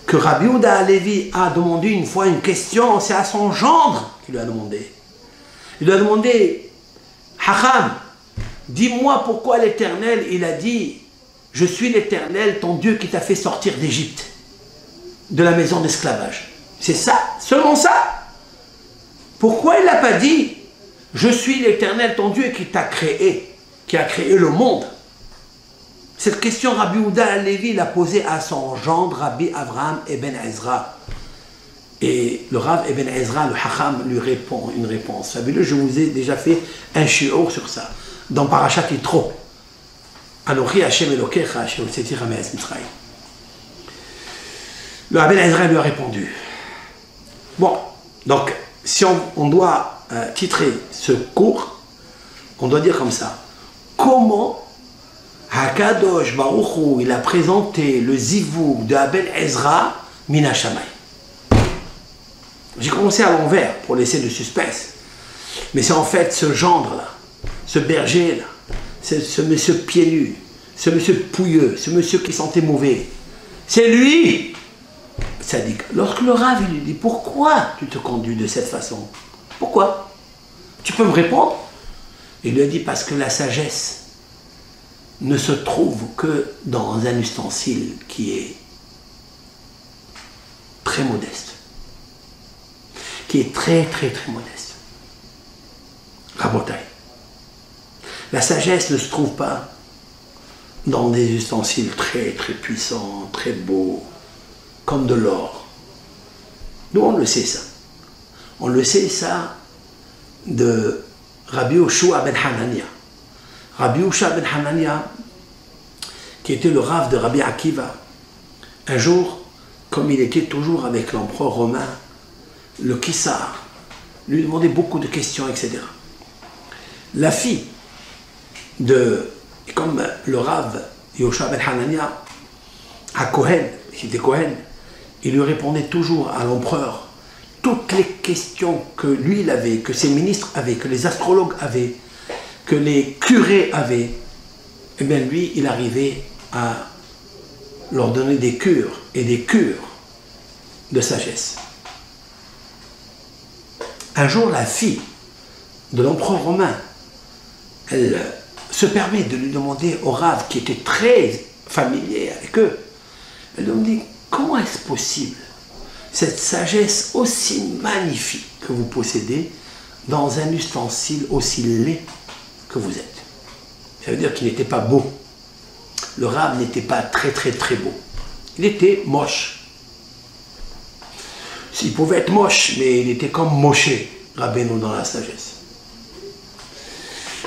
que Rabbi Yehuda Levi a demandé une fois une question, c'est à son gendre qu'il lui a demandé. Il lui a demandé, Hacham, dis-moi pourquoi l'Éternel, il a dit, je suis l'Éternel, ton Dieu qui t'a fait sortir d'Égypte, de la maison d'esclavage. C'est ça, seulement ça. Pourquoi il n'a pas dit, je suis l'Éternel, ton Dieu qui t'a créé, qui a créé le monde? Cette question, Rabbi Yehuda Levi l'a posée à son gendre, Rabbi Avraham Eben Ezra. Et le Rav Eben Ezra, le Hacham, lui répond une réponse fabuleuse. Je vous ai déjà fait un shiur sur ça, dans Parashat Yitro. Anochi Hashem Elokecha, Hashem Tzeti Ramees Mitzrayim. Le Eben Ezra lui a répondu. Bon, donc, si on doit titrer ce cours, on doit dire comme ça. Comment Hakadosh Baruch Hu, il a présenté le zivouk de Eben Ezra Mina Shamayim. J'ai commencé à l'envers pour laisser le suspense. Mais c'est en fait ce gendre-là, ce berger-là, ce monsieur pieds nus, ce monsieur pouilleux, ce monsieur qui sentait mauvais. C'est lui, Tzadik. Lorsque le Rav lui dit, pourquoi tu te conduis de cette façon? Pourquoi? Tu peux me répondre? Il lui a dit, parce que la sagesse ne se trouve que dans un ustensile qui est très modeste. Qui est très modeste. Rabotai. La sagesse ne se trouve pas dans des ustensiles très puissants, très beaux, comme de l'or. Nous, on le sait ça. On le sait ça de Rabbi Yoshua ben Hanania. Rabbi Yoshua ben Hanania, qui était le Rav de Rabbi Akiva, un jour, comme il était toujours avec l'empereur romain, le Kissar, lui demandait beaucoup de questions, etc. La fille de, comme le Rav Yoshua ben Hanania, à Kohen, qui était Kohen, il lui répondait toujours à l'empereur toutes les questions que lui il avait, que ses ministres avaient, que les astrologues avaient, que les curés avaient. Et bien lui, il arrivait à leur donner des cures et des cures de sagesse. Un jour, la fille de l'empereur romain, elle se permet de lui demander au Rav, qui était très familier avec eux, elle lui dit, comment est-ce possible, cette sagesse aussi magnifique que vous possédez, dans un ustensile aussi laid que vous êtes? Ça veut dire qu'il n'était pas beau. Le Rav n'était pas très beau. Il était moche. Il pouvait être moche, mais il était comme Moshe Rabbeinu dans la sagesse.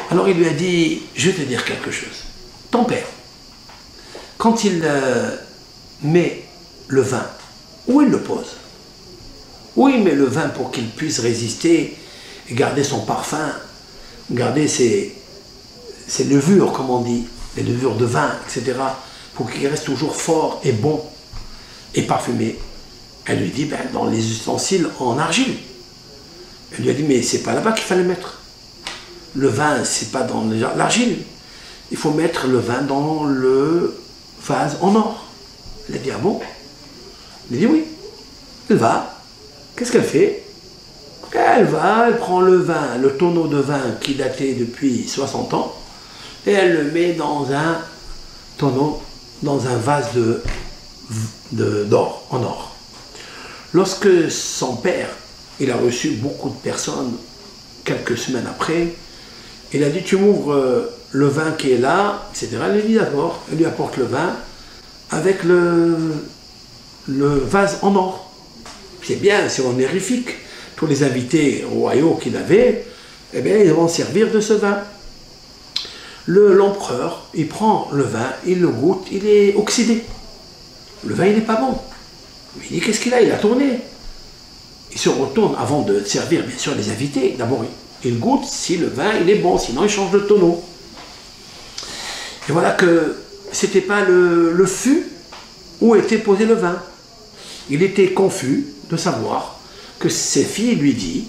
Alors il lui a dit, je vais te dire quelque chose. Ton père, quand il met le vin, où il le pose? Où il met le vin pour qu'il puisse résister et garder son parfum, garder ses levures, comme on dit, les levures de vin, etc., pour qu'il reste toujours fort et bon et parfumé. Elle lui dit, ben, dans les ustensiles en argile. Elle lui a dit, mais c'est pas là-bas qu'il fallait mettre. Le vin, c'est pas dans l'argile. Il faut mettre le vin dans le vase en or. Elle a dit, ah bon? Elle a dit, oui. Elle va. Qu'est-ce qu'elle fait? Elle va, elle prend le vin, le tonneau de vin qui datait depuis 60 ans, et elle le met dans un tonneau, dans un vase d'or, en or. Lorsque son père il a reçu beaucoup de personnes quelques semaines après. Il a dit, tu m'ouvres le vin qui est là, etc. Il lui dit d'accord, il lui apporte le vin avec le vase en or. C'est bien, c'est honorifique. Tous les invités royaux qu'il avait, eh bien, ils vont servir de ce vin. L'empereur, il prend le vin, il le goûte, il est oxydé. Le vin, il n'est pas bon. Il dit, qu'est-ce qu'il a? Il a tourné. Il se retourne avant de servir, bien sûr, les invités. D'abord, il goûte si le vin, il est bon, sinon il change de tonneau. Et voilà que c'était pas le fût où était posé le vin. Il était confus de savoir que ses filles lui disent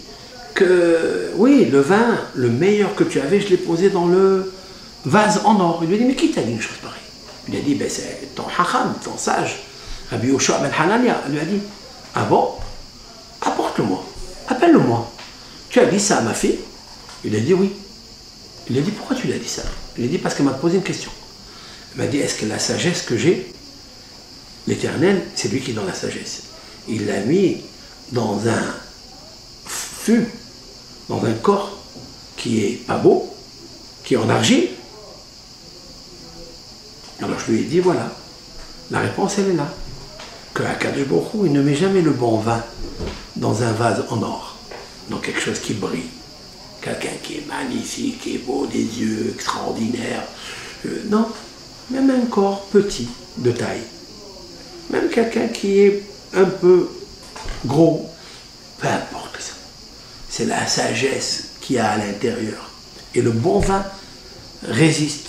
que oui, le vin, le meilleur que tu avais, je l'ai posé dans le vase en or. Il lui a dit, mais qui t'a dit une chose pareille? Il lui a dit, ben, c'est ton hacham, ton sage, Rabbi Yoshua ben Hanania. Il lui a dit, ah bon? Apporte-le-moi, appelle-le-moi. Tu as dit ça à ma fille? Il a dit oui. Il lui a dit, pourquoi tu lui as dit ça? Il lui a dit, parce qu'elle m'a posé une question. Elle m'a dit, est-ce que la sagesse que j'ai, l'Éternel, c'est lui qui est dans la sagesse. Il l'a mis dans un fût, dans un corps qui est pas beau, qui est en argile. Alors je lui ai dit, voilà, la réponse elle est là. Que Akadosh Baruch Hu, il ne met jamais le bon vin dans un vase en or, dans quelque chose qui brille. Quelqu'un qui est magnifique, qui est beau, des yeux extraordinaires. Non, même un corps petit de taille. Même quelqu'un qui est un peu gros, peu importe ça. C'est la sagesse qu'il y a à l'intérieur. Et le bon vin résiste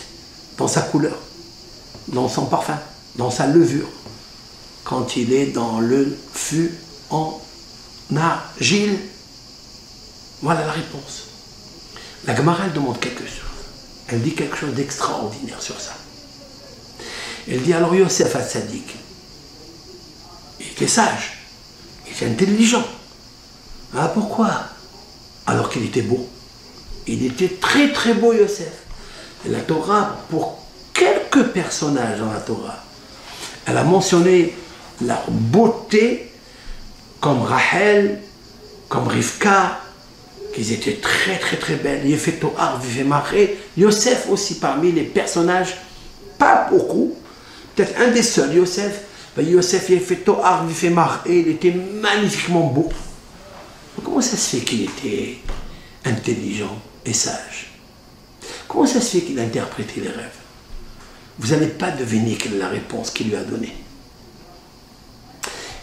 dans sa couleur, dans son parfum, dans sa levure, quand il est dans le fût en argile. Voilà la réponse. La Gemara, elle demande quelque chose. Elle dit quelque chose d'extraordinaire sur ça. Elle dit, alors Yosef Hatzadik, il était sage, il était intelligent. Ah, pourquoi? Alors qu'il était beau. Il était très très beau, Yosef. Et la Torah, pour quelques personnages dans la Torah, elle a mentionné leur beauté, comme Rachel, comme Rivka, qu'ils étaient très très très belles. Yefetoar, Vivemare, Yosef aussi parmi les personnages, pas beaucoup, peut-être un des seuls, Yosef. Yosef, Yefetoar, Vivemare, il était magnifiquement beau. Comment ça se fait qu'il était intelligent et sage? Comment ça se fait qu'il a interprété les rêves? Vous n'allez pas deviner quelle est la réponse qu'il lui a donnée.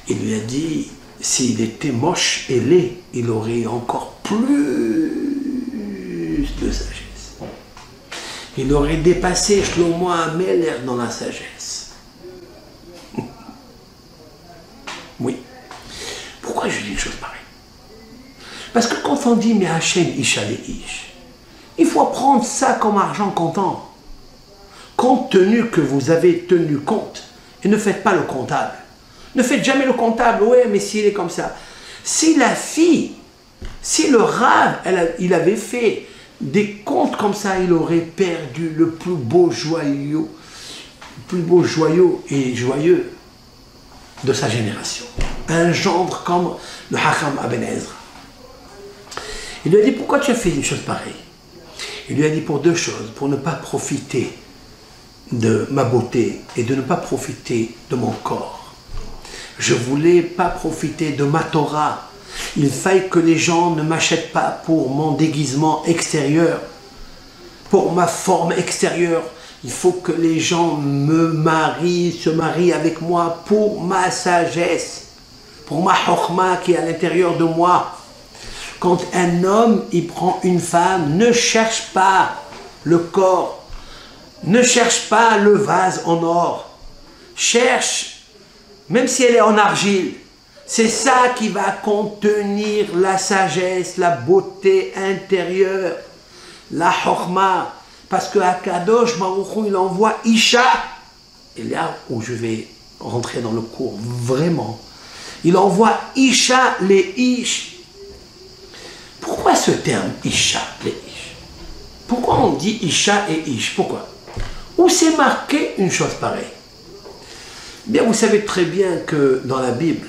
Il lui a dit, s'il était moche et laid, il aurait encore plus de sagesse. Il aurait dépassé Shlomo Ameler dans la sagesse. Oui. Pourquoi je dis une chose pareille? Parce que quand on dit, mais Hachem Isha le Ish, il faut prendre ça comme argent comptant. Compte tenu que vous avez tenu compte, et ne faites pas le comptable. Ne faites jamais le comptable, ouais, mais s'il est comme ça. Si la fille, si le rave, il avait fait des comptes comme ça, il aurait perdu le plus beau joyau et joyeux de sa génération. Un gendre comme le Hacham Aben Ezra. Il lui a dit, pourquoi tu as fait une chose pareille? Il lui a dit pour deux choses, pour ne pas profiter de ma beauté et de ne pas profiter de mon corps. Je ne voulais pas profiter de ma Torah. Il fallait que les gens ne m'achètent pas pour mon déguisement extérieur, pour ma forme extérieure. Il faut que les gens se marient avec moi pour ma sagesse, pour ma chokhma qui est à l'intérieur de moi. Quand un homme, il prend une femme, ne cherche pas le corps, ne cherche pas le vase en or, cherche, même si elle est en argile, c'est ça qui va contenir la sagesse, la beauté intérieure, la chokhma. Parce que Akadosh Baruch Hu, il envoie Isha. Et là où je vais rentrer dans le cours, vraiment, il envoie Isha les Ish. Pourquoi ce terme Isha les Ish? Pourquoi on dit Isha et Ish? Pourquoi? Où c'est marqué une chose pareille? Bien, vous savez très bien que dans la Bible,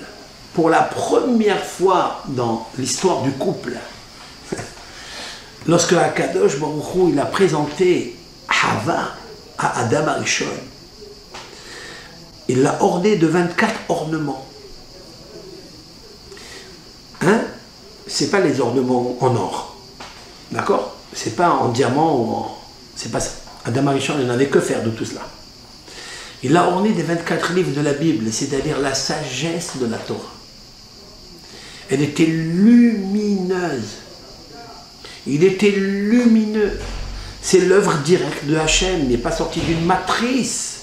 pour la première fois dans l'histoire du couple, lorsque Akadosh Baruch Hu, il a présenté Hava à Adam Arishon, il l'a orné de 24 ornements. Hein? C'est pas les ornements en or. D'accord? C'est pas en diamant ou en... C'est pas ça. Adam Arishon, il n'avait que faire de tout cela. Il l'a orné des 24 livres de la Bible, c'est-à-dire la sagesse de la Torah. Elle était lumineuse. Il était lumineux. C'est l'œuvre directe de Hachem, il n'est pas sorti d'une matrice.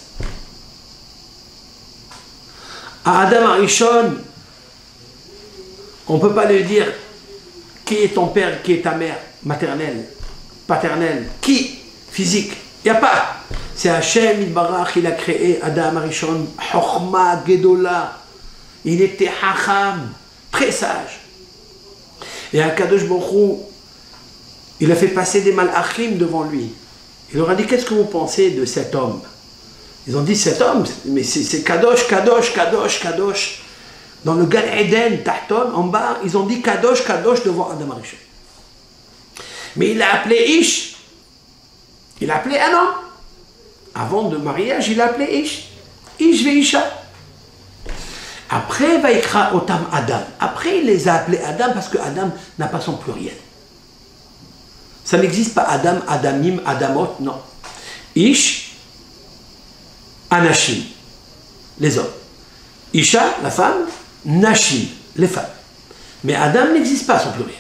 À Adam Arishon, on ne peut pas lui dire qui est ton père, qui est ta mère, maternelle, paternelle, qui, physique. Il n'y a pas. C'est Hachem Yitbarach, il a créé Adam Arishon, Chochma Gedola. Il était Hacham, très sage. Et Akadosh Baruch Hu, il a fait passer des malachim devant lui. Il leur a dit, qu'est-ce que vous pensez de cet homme? Ils ont dit, cet homme, mais c'est Kadosh, Kadosh, Kadosh, Kadosh. Dans le Gan Eden, Tahton, en bas, ils ont dit Kadosh, Kadosh devant Adam Arishon. Mais il a appelé Ish. Il a appelé un homme. Avant le mariage, il a appelé Ish. Ish ve'isha. Après, Vaikra Otam Adam. Après, il les a appelés Adam parce que Adam n'a pas son pluriel. Ça n'existe pas Adam, Adamim, Adamot, non. Ish, Anashim, les hommes. Isha, la femme, Nashim, les femmes. Mais Adam n'existe pas son pluriel.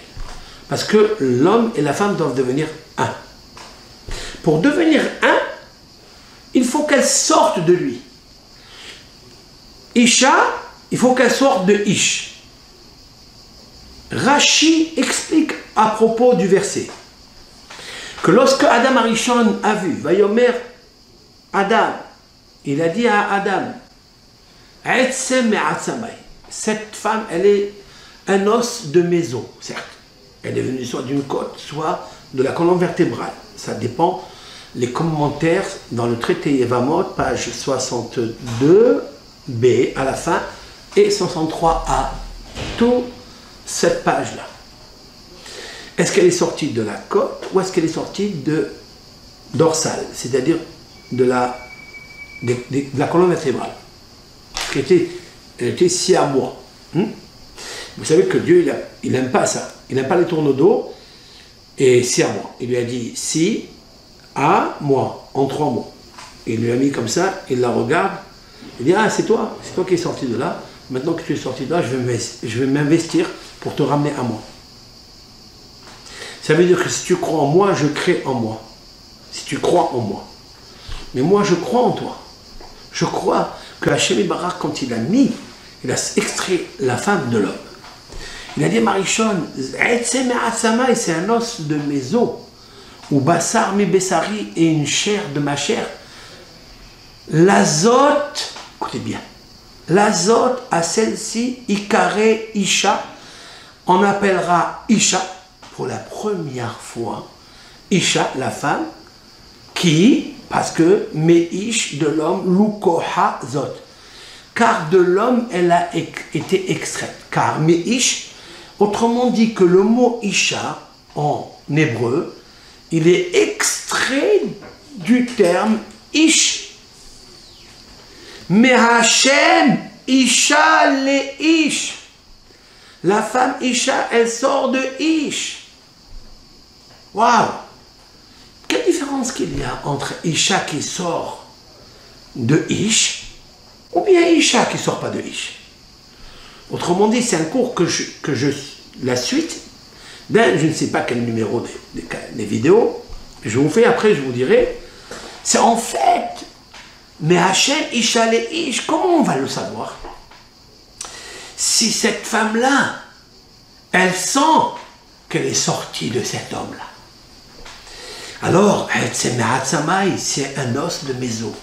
Parce que l'homme et la femme doivent devenir un. Pour devenir un, il faut qu'elle sorte de lui. Isha, il faut qu'elle sorte de Ish. Rashi explique à propos du verset que lorsque Adam Arishon a vu, Vayomer Adam, il a dit à Adam, cette femme, elle est un os de mes os, certes. Elle est venue soit d'une côte, soit de la colonne vertébrale. Ça dépend. Les commentaires dans le traité Yevamot, page 62b à la fin, et 63a, toute cette page-là. Est-ce qu'elle est sortie de la côte ou est-ce qu'elle est sortie de dorsale, c'est-à-dire de la colonne vertébrale? Elle était siamois. Vous savez que Dieu, il n'aime pas ça. Il n'aime pas les tourneaux d'eau et siamois. Il lui a dit si, à, moi, en 3 mots. Il lui a mis comme ça, il la regarde, il dit, ah, c'est toi qui es sorti de là. Maintenant que tu es sorti de là, je vais m'investir pour te ramener à moi. Ça veut dire que si tu crois en moi, je crée en moi. Si tu crois en moi. Mais moi, je crois en toi. Je crois que Hachem Yitbarach, quand il a extrait la femme de l'homme, il a dit, Marichon, c'est un os de mes os, ou Bassar mi Bessari, et une chair de ma chair. L'azote, écoutez bien, l'azote à celle-ci, Ikaré Isha, on appellera Isha, pour la première fois, Isha, la femme, qui, parce que Meish de l'homme, Lukoha Zot, car de l'homme elle a été extraite. Car Meish, autrement dit que le mot Isha en hébreu, il est extrait du terme Ish. Mais Hachem, Isha le Ish. La femme Isha, elle sort de Ish. Waouh! Quelle différence qu'il y a entre Isha qui sort de Ish ou bien Isha qui ne sort pas de Ish? Autrement dit, c'est un cours la suite, je ne sais pas quel numéro des vidéos, je vous fais après, je vous dirai, c'est en fait, mais Hachem, Isha le Ish, comment on va le savoir? Si cette femme-là, elle sent qu'elle est sortie de cet homme-là. Alors, c'est un os de mes os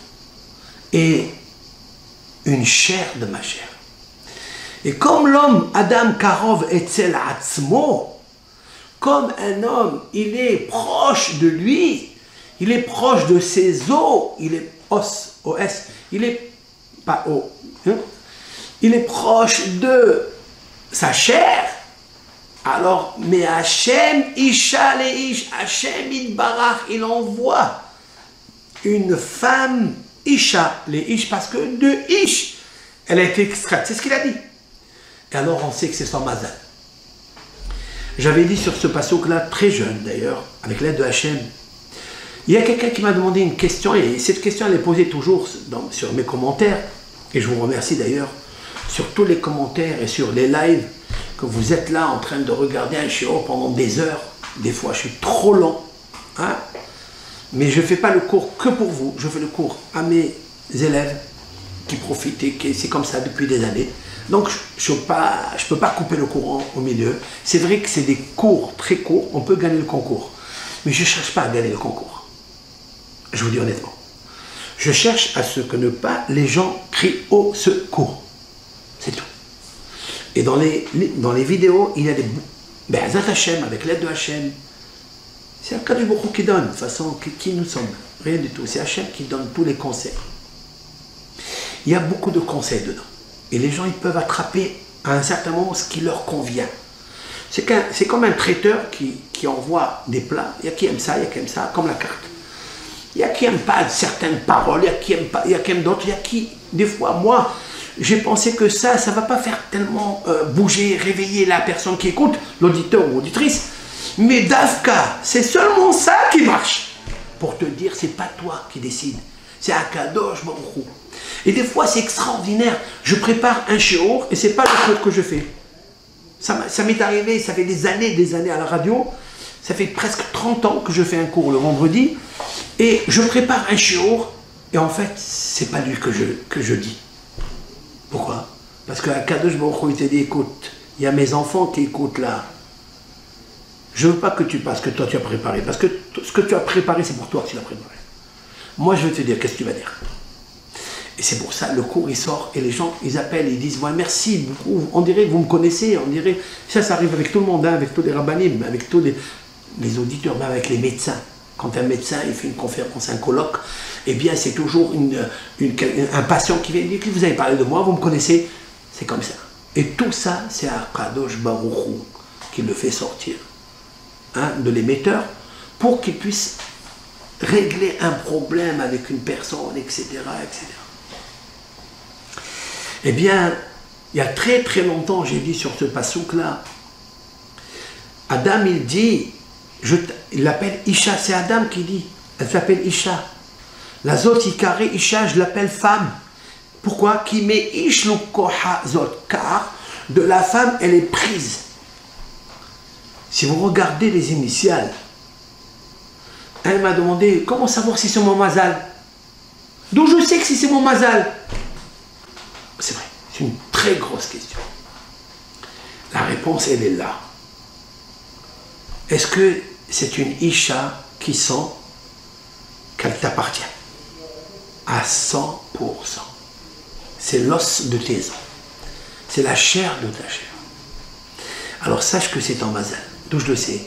et une chair de ma chair. Et comme l'homme, Adam Karov Etzel Atzmo, comme un homme, il est proche de lui, il est proche de ses os, il est os, il est pas os, hein? Il est proche de sa chair. Alors, mais Hachem, Isha le Ish, Hachem Itbarach, il envoie une femme, Isha le Ish, parce que de Ish, elle a été extraite. C'est ce qu'il a dit. Et alors, on sait que c'est son mazal. J'avais dit sur ce passouk-là, très jeune d'ailleurs, avec l'aide de Hachem, il y a quelqu'un qui m'a demandé une question, et cette question, elle est posée toujours sur mes commentaires, et je vous remercie d'ailleurs, sur tous les commentaires et sur les lives, que vous êtes là en train de regarder un shiur pendant des heures. Des fois, je suis trop long. Hein? Mais je ne fais pas le cours que pour vous. Je fais le cours à mes élèves qui profitent et c'est comme ça depuis des années. Donc, je ne peux pas couper le courant au milieu. C'est vrai que c'est des cours très courts. On peut gagner le concours. Mais je ne cherche pas à gagner le concours. Je vous dis honnêtement. Je cherche à ce que ne pas les gens crient au secours. C'est tout. Et dans les vidéos, il y a des... Be'ezat Hachem, avec l'aide de Hachem. C'est Akadosh Baruch Hu qui donne, de toute façon, qui nous sommes. Rien du tout. C'est Hachem qui donne tous les conseils. Il y a beaucoup de conseils dedans. Et les gens, ils peuvent attraper à un certain moment ce qui leur convient. C'est comme un traiteur qui envoie des plats. Il y a qui aime ça, il y a qui aime ça, comme la carte. Il y a qui n'aime pas certaines paroles, il y a qui aime pas, il y a qui aime d'autres, il y a qui, des fois, moi, j'ai pensé que ça ne va pas faire tellement bouger, réveiller la personne qui écoute, l'auditeur ou l'auditrice. Mais Dafka, c'est seulement ça qui marche. Pour te dire, c'est pas toi qui décide. C'est Akadosh Baruch Hu. Et des fois, c'est extraordinaire. Je prépare un shiur et c'est pas le cours que je fais. Ça m'est arrivé, ça fait des années à la radio. Ça fait presque 30 ans que je fais un cours le vendredi. Et je prépare un shiur et en fait, c'est pas lui que je dis. Pourquoi? Parce que Akadosh Baruch Hu, il t'a dit, écoute, il y a mes enfants qui écoutent là. Je ne veux pas que tu passes ce que toi tu as préparé. Parce que ce que tu as préparé, c'est pour toi que tu l'as préparé. Moi, je vais te dire, qu'est-ce que tu vas dire? Et c'est pour ça, le cours, il sort et les gens, ils appellent, ils disent, ouais, merci beaucoup. On dirait que vous me connaissez, on dirait... Ça arrive avec tout le monde, hein, avec tous les rabbanim, avec tous les auditeurs, même avec les médecins. Quand un médecin il fait une conférence, un colloque, eh bien c'est toujours un patient qui vient dire que vous avez parlé de moi, vous me connaissez, c'est comme ça. Et tout ça, c'est Akadosh Baruch Hu qui le fait sortir de l'émetteur pour qu'il puisse régler un problème avec une personne, etc. etc. Eh bien, il y a très très longtemps, j'ai dit sur ce passouk-là, Adam il dit, il l'appelle Isha, c'est Adam qui dit, elle s'appelle Isha. La zot carré Isha, je l'appelle femme. Pourquoi? Qui met Ish lo koha zot, car de la femme, elle est prise. Si vous regardez les initiales, elle m'a demandé, comment savoir si c'est mon mazal? D'où je sais que si c'est mon mazal? C'est vrai, c'est une très grosse question. La réponse, elle est là. Est-ce que c'est une Isha qui sent qu'elle t'appartient? À 100%. C'est l'os de tes os. C'est la chair de ta chair. Alors sache que c'est en mazal. D'où je le sais?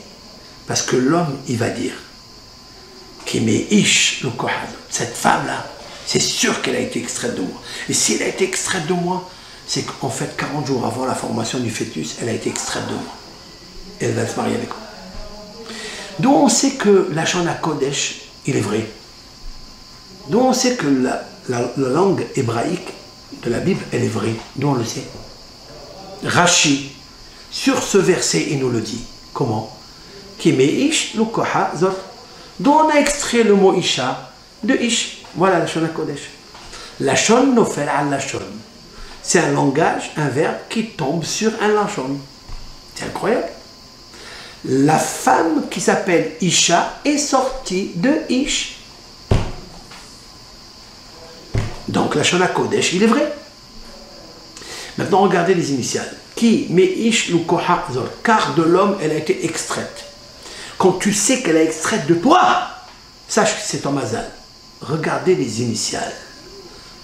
Parce que l'homme, il va dire qui met Ish le kohad. Cette femme-là, c'est sûr qu'elle a été extraite de moi. Et si elle a été extraite de moi, c'est qu'en fait, 40 jours avant la formation du fœtus, elle a été extraite de moi. Et elle va se marier avec moi. D'où on sait que la Shana Kodesh, il est vrai. D'où on sait que la langue hébraïque de la Bible, elle est vraie. D'où on le sait. Rashi, sur ce verset, il nous le dit. Comment? Qui met Ish le koha zot. D'où on a extrait le mot Isha de Ish. Voilà la Shana Kodesh. La Shon nofel al la Shon. C'est un langage, un verbe qui tombe sur un lachon. C'est incroyable. La femme qui s'appelle Isha est sortie de Ish. Donc la Shana Kodesh, il est vrai. Maintenant, regardez les initiales. Qui met Ish lu koha zol. Car de l'homme, elle a été extraite. Quand tu sais qu'elle est extraite de toi, sache que c'est ton mazal. Regardez les initiales.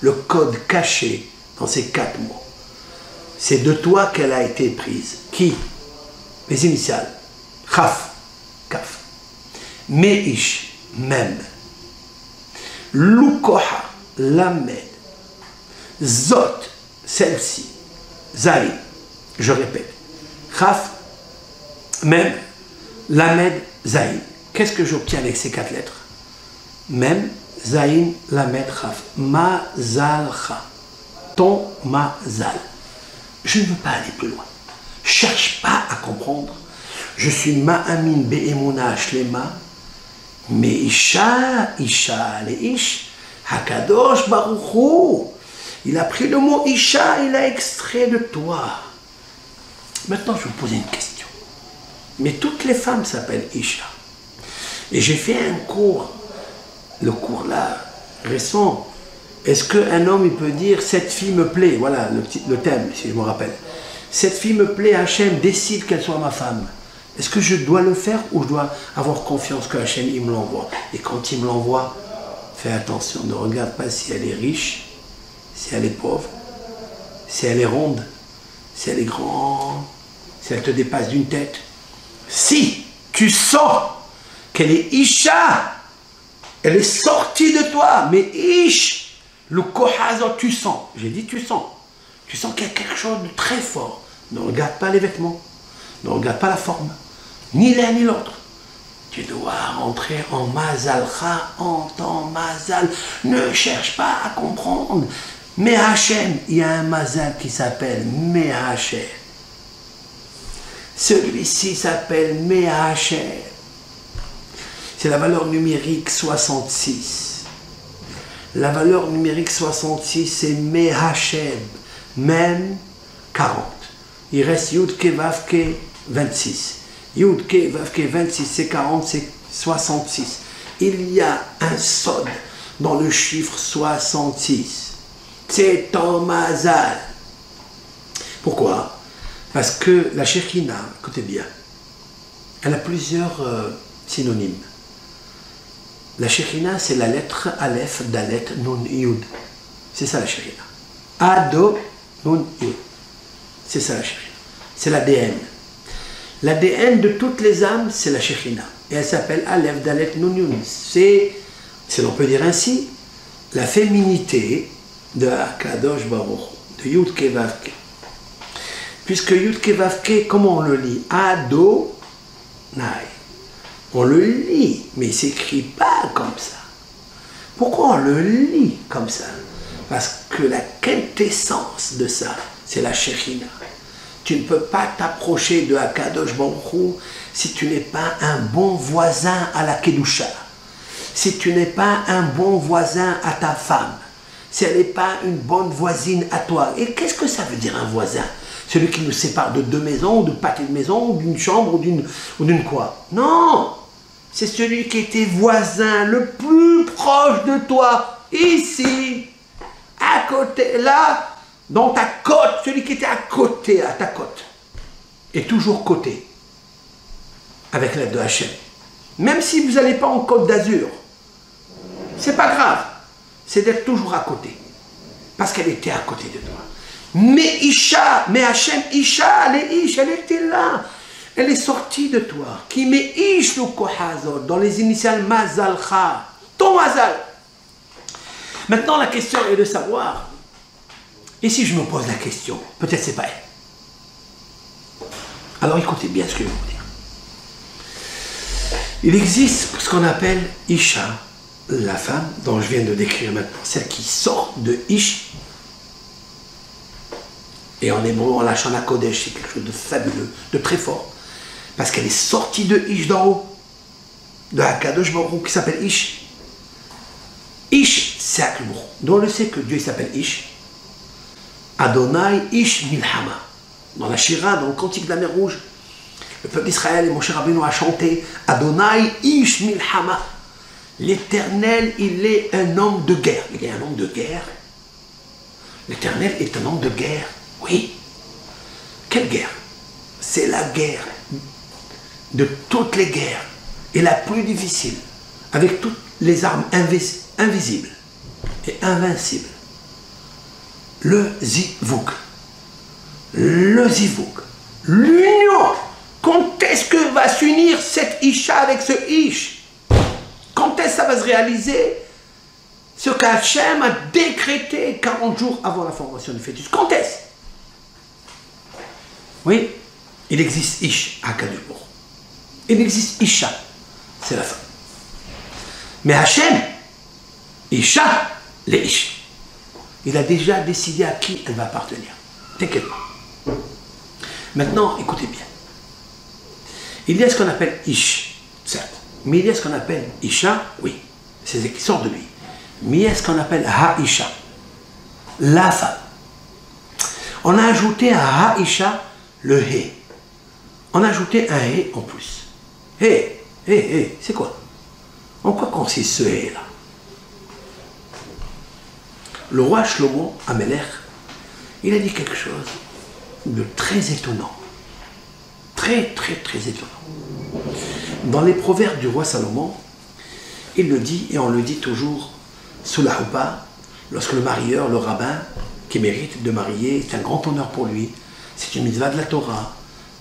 Le code caché dans ces 4 mots. C'est de toi qu'elle a été prise. Qui? Les initiales. Chaf, kaf. Meish, même. Lukoha, lamed. Zot, celle-ci. Zari, Je répète. Khaf, Mem, Lamed, Zaïn. Qu'est-ce que j'obtiens avec ces 4 lettres? Mem, Zaïn, Lamed, Khaf. Mazal, Kha. Ton Mazal. Je ne veux pas aller plus loin. Cherche pas à comprendre. Je suis Ma'amin Be'emuna Shlema. Mais Isha, les Ish, Hakadosh Baruch Hu. Il a pris le mot Isha, il a extrait de toi. Maintenant, je vais vous poser une question. Mais toutes les femmes s'appellent Isha. Et j'ai fait un cours, le cours là, récent. Est-ce qu'un homme, il peut dire, cette fille me plaît? Voilà le thème, si je me rappelle. Cette fille me plaît, Hachem décide qu'elle soit ma femme. Est-ce que je dois le faire ou je dois avoir confiance que Hachem, il me l'envoie? Et quand il me l'envoie, fais attention, ne regarde pas si elle est riche, si elle est pauvre, si elle est ronde, si elle est grande, si elle te dépasse d'une tête. Si tu sens qu'elle est Isha, elle est sortie de toi, mais Ish, le Kohazo, tu sens, j'ai dit tu sens qu'il y a quelque chose de très fort. Ne regarde pas les vêtements, ne regarde pas la forme, ni l'un ni l'autre. Tu dois rentrer en Mazalcha, en ton Mazal. Ne cherche pas à comprendre. Mais Hachem, il y a un Mazal qui s'appelle Mehachem. Celui-ci s'appelle Mehachem. C'est la valeur numérique 66. La valeur numérique 66, c'est Mehachem. Même 40. Il reste Yud Ke Vav Ke 26. Yud Ke Vav Ke 26, c'est 40, c'est 66. Il y a un sod dans le chiffre 66. C'est ton Mazal. Pourquoi? Parce que la Shekhina, écoutez bien, elle a plusieurs synonymes. La Shekhina, c'est la lettre Aleph, Dalet, Nun, Yud. C'est ça la Shekhina. Ado, Nun, Yud. C'est ça la Shekhina. C'est l'ADN. L'ADN de toutes les âmes, c'est la Shekhina. Et elle s'appelle Aleph, Dalet, Nun, Yud. C'est, si l'on peut dire ainsi, la féminité de Akadosh Baruch, de Yud Ke Vav Ke. Puisque Yud Ke Vav Ke, comment on le lit? Ado, Naï. On le lit, mais il ne s'écrit pas comme ça. Pourquoi on le lit comme ça? Parce que la quintessence de ça, c'est la Shekhina. Tu ne peux pas t'approcher de Akadosh Baruch Hu si tu n'es pas un bon voisin à la Kedusha. Si tu n'es pas un bon voisin à ta femme. Si elle n'est pas une bonne voisine à toi. Et qu'est-ce que ça veut dire un voisin? Celui qui nous sépare de 2 maisons, ou de pâté de maison, ou d'une chambre, ou d'une quoi? Non! C'est celui qui était voisin le plus proche de toi, ici, à côté, là, dans ta côte, celui qui était à côté, à ta côte. Et toujours côté, avec l'aide de Hachem. Même si vous n'allez pas en Côte d'Azur, c'est pas grave, c'est d'être toujours à côté. Parce qu'elle était à côté de toi. Mais Isha, mais Hachem, Isha, elle était là. Elle est sortie de toi. Qui met Ish le Kohazor dans les initiales Mazalcha. Ton Mazal. Maintenant, la question est de savoir. Et si je me pose la question, peut-être c'est pas elle. Alors écoutez bien ce que je vais vous dire. Il existe ce qu'on appelle Isha, la femme dont je viens de décrire maintenant, celle qui sort de Ish. Et en hébreu, en lâchant la Kodesh, c'est quelque chose de fabuleux, de très fort. Parce qu'elle est sortie de Ish d'en haut, de Hakadosh Baruch Hu, qui s'appelle Ish. Ish, c'est Akhlbourg. Donc on le sait que Dieu s'appelle Ish. Adonai Ish Milhama. Dans la Shira, dans le cantique de la mer Rouge, le peuple d'Israël et Moshe Rabbeinu a chanté Adonai Ish Milhama. L'Éternel, il est un homme de guerre. Il est un homme de guerre. L'Éternel est un homme de guerre. Oui. Quelle guerre? C'est la guerre de toutes les guerres et la plus difficile, avec toutes les armes invisibles et invincibles. Le Zivug. Le Zivug. L'union. Quand est-ce que va s'unir cette Isha avec ce Ish? Quand est-ce que ça va se réaliser? Ce qu'Hachem a décrété 40 jours avant la formation du fœtus. Quand est-ce? Oui, il existe Ish à Kadour. Il existe Isha, c'est la femme. Mais Hachem, Isha, les Ish. Il a déjà décidé à qui elle va appartenir. T'inquiète pas. Maintenant, écoutez bien. Il y a ce qu'on appelle Ish, certes. Mais il y a ce qu'on appelle Isha, oui. C'est ce qui sort de lui. Mais il y a ce qu'on appelle Ha-Isha, la femme. On a ajouté à Ha-Isha le He. On a ajouté un He en plus. He, c'est quoi? En quoi consiste ce He là? Le roi Shlomo Amelech, il a dit quelque chose de très étonnant. Très étonnant. Dans les proverbes du roi Salomon, il le dit, et on le dit toujours sous la houpa, lorsque le marieur, le rabbin, qui mérite de marier, c'est un grand honneur pour lui, c'est une mitzvah de la Torah,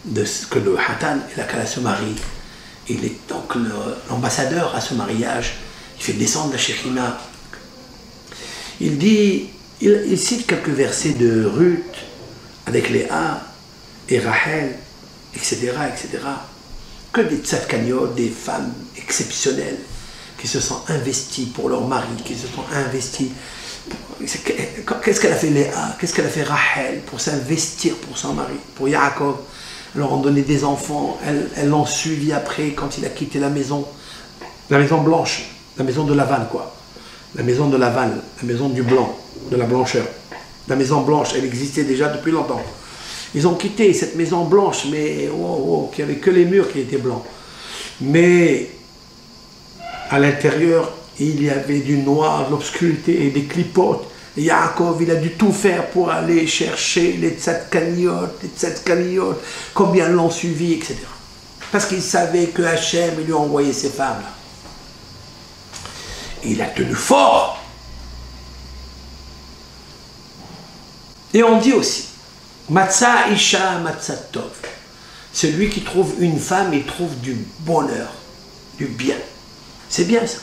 que le hatan et la kala se marient. Il est donc l'ambassadeur à ce mariage, il fait descendre la Shekhinah. Il dit, il cite quelques versets de Ruth, avec Léa et Rachel, etc., que des tzadkaniot, des femmes exceptionnelles, qui se sont investies pour leur mari, qui se sont investies. Qu'est-ce qu'elle a fait Léa? Qu'est-ce qu'elle a fait Rachel pour s'investir pour son mari, pour Yaakov? Elles leur ont donné des enfants, elles l'ont suivi après quand il a quitté la maison blanche, la maison de Lavan quoi. La maison de Lavan, la maison du blanc, de la blancheur. La maison blanche, elle existait déjà depuis longtemps. Ils ont quitté cette maison blanche, mais qui avait que les murs qui étaient blancs. Mais à l'intérieur, il y avait du noir, de l'obscurité et des clipotes. Et Yaakov, il a dû tout faire pour aller chercher les tzadkaniot, combien l'ont suivi, etc. Parce qu'il savait que Hachem lui a envoyé ces femmes-là. Il a tenu fort. Et on dit aussi, Matzah Isha Matzah Tov. Celui qui trouve une femme, il trouve du bonheur, du bien. C'est bien ça.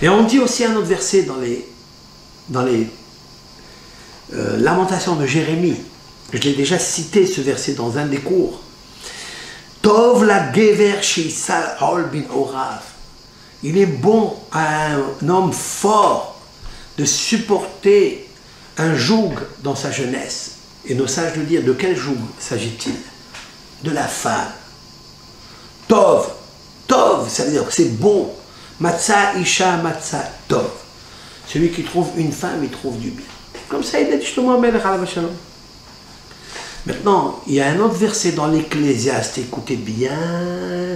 Et on dit aussi un autre verset dans les Lamentations de Jérémie. Je l'ai déjà cité ce verset dans un des cours. Tov la gever sheisa ol bin orav. Il est bon à un homme fort de supporter un joug dans sa jeunesse. Et nos sages de dire de quel joug s'agit-il? De la femme. Tov, ça veut dire que c'est bon. Matzah Isha Matzah Tov. Celui qui trouve une femme, il trouve du bien. Comme ça, il a dit justement Amelech alav shalom. Maintenant, il y a un autre verset dans l'Ecclésiaste. Écoutez bien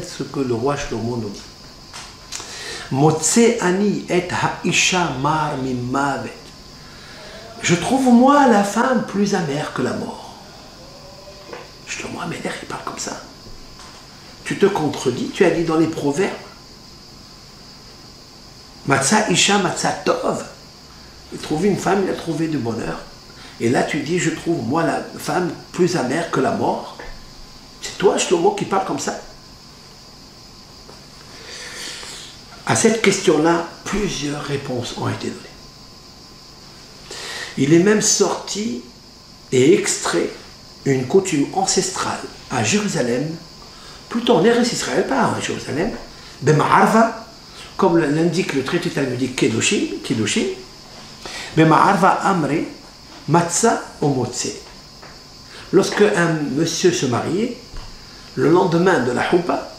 ce que le roi Shlomo nous dit. Motse ani et ha-isha mar mimavet. Je trouve moi la femme plus amère que la mort. Shlomo Amelech, il parle comme ça. Tu te contredis, tu as dit dans les proverbes. Matzah Isha Matzah Tov. Il trouve une femme, il a trouvé du bonheur. Et là tu dis, je trouve moi la femme plus amère que la mort. C'est toi, Shlomo, qui parle comme ça. À cette question-là, plusieurs réponses ont été données. Il est même sorti et extrait une coutume ancestrale à Jérusalem, plutôt en Eretz Israël, pas à Jérusalem, Bema'arva, comme l'indique le traité talmudique Kedoshim, Bema'arva Amre, Matzah ou Motse. Lorsque un monsieur se mariait, le lendemain de la Houpa,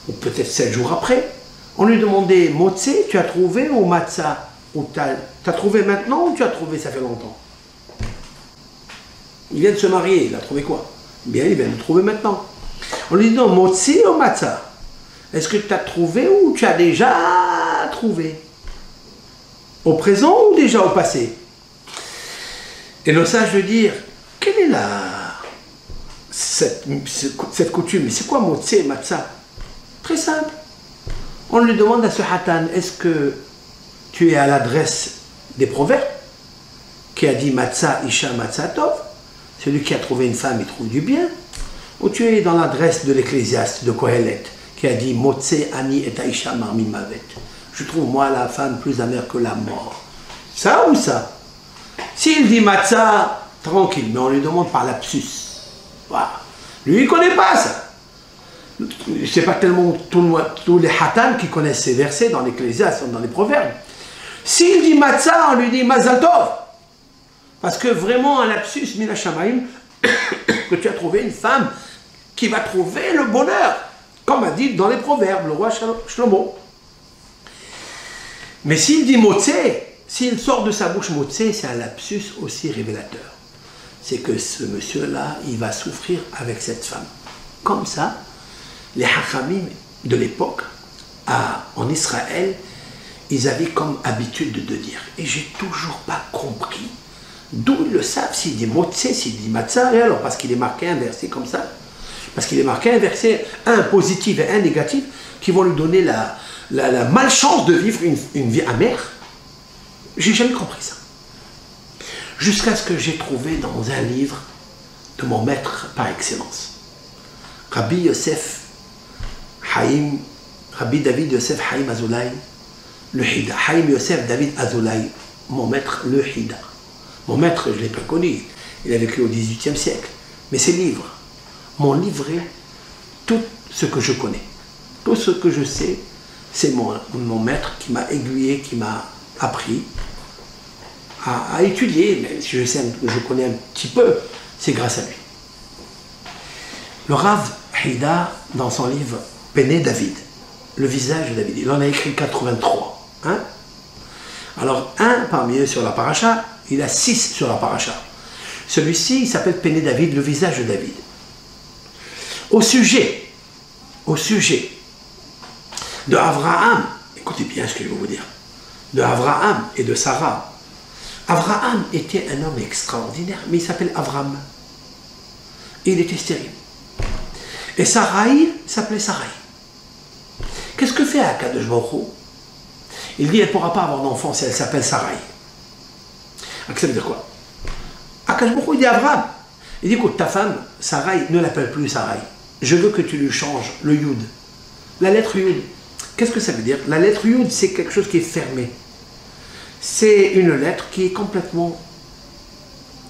ou peut-être 7 jours après, on lui demandait Motse, tu as trouvé ou Matzah? Ou tu as trouvé maintenant ou tu as trouvé ça fait longtemps? Il vient de se marier, il a trouvé quoi? Bien, il vient de trouver maintenant. On lui dit non, Motse ou Matzah? Est-ce que tu as trouvé ou tu as déjà trouvé? Au présent ou déjà au passé? Et le sage de dire, quelle est cette coutume? Mais c'est quoi Motse et Matzah? Très simple. On lui demande à ce hatan, est-ce que tu es à l'adresse des proverbes qui a dit Matzah Isha Matzah Tov, celui qui a trouvé une femme il trouve du bien, ou tu es dans l'adresse de l'Ecclésiaste de Kohelet qui a dit Motse Ani et Aisha Marmi Mavet. Je trouve moi la femme plus amère que la mort. Ça ou ça? S'il dit Matzah, tranquille, mais on lui demande par lapsus. Voilà. Lui, il ne connaît pas ça. C'est pas tellement tous les hatan qui connaissent ces versets dans l'Ecclésiaste, dans les proverbes. S'il dit matzah, on lui dit mazal tov. Parce que vraiment, un lapsus mina shamayim, que tu as trouvé une femme qui va trouver le bonheur, comme a dit dans les proverbes, le roi Shlomo. Mais s'il dit motze, s'il sort de sa bouche motze, c'est un lapsus aussi révélateur. C'est que ce monsieur-là, il va souffrir avec cette femme. Comme ça, les hachamim de l'époque, en Israël, ils avaient comme habitude de dire, et j'ai toujours pas compris, d'où ils le savent, s'il dit motze, s'il dit matzah, et alors, parce qu'il est marqué un verset comme ça, parce qu'il est marqué un verset, un positif et un négatif, qui vont lui donner la malchance de vivre une vie amère. J'ai jamais compris ça. Jusqu'à ce que j'ai trouvé dans un livre de mon maître par excellence, Rabbi Yosef Haïm, Rabbi David Yosef Haïm Azoulay, le Hida. Haïm Yosef David Azoulay, mon maître, le Hida. Mon maître, je ne l'ai pas connu, il a vécu au XVIIIe siècle. Mais ses livres m'ont livré tout ce que je connais. Tout ce que je sais, c'est mon maître qui m'a aiguillé, qui m'a appris à étudier. Mais si je connais un petit peu, c'est grâce à lui. Le Rav Hida, dans son livre Pene David, le visage de David, il en a écrit 83. Hein? Alors, un parmi eux sur la paracha, il a 6 sur la paracha. Celui-ci, il s'appelle Pene David, le visage de David. Au sujet de Abraham, écoutez bien ce que je vais vous dire, de Abraham et de Sarah. Abraham était un homme extraordinaire, mais il s'appelle Avram. Et il était stérile. Et Sarai s'appelait Sarai. Qu'est-ce que fait Akadosh Baruch Hu? Il dit, elle ne pourra pas avoir d'enfant si elle s'appelle Sarai. Ça veut dire quoi? Akadosh Baruch Hu, il dit à Abraham, il dit, écoute, ta femme, Sarai, ne l'appelle plus Sarai. Je veux que tu lui changes le Yud. La lettre Yud. Qu'est-ce que ça veut dire? La lettre Yud, c'est quelque chose qui est fermé. C'est une lettre qui est complètement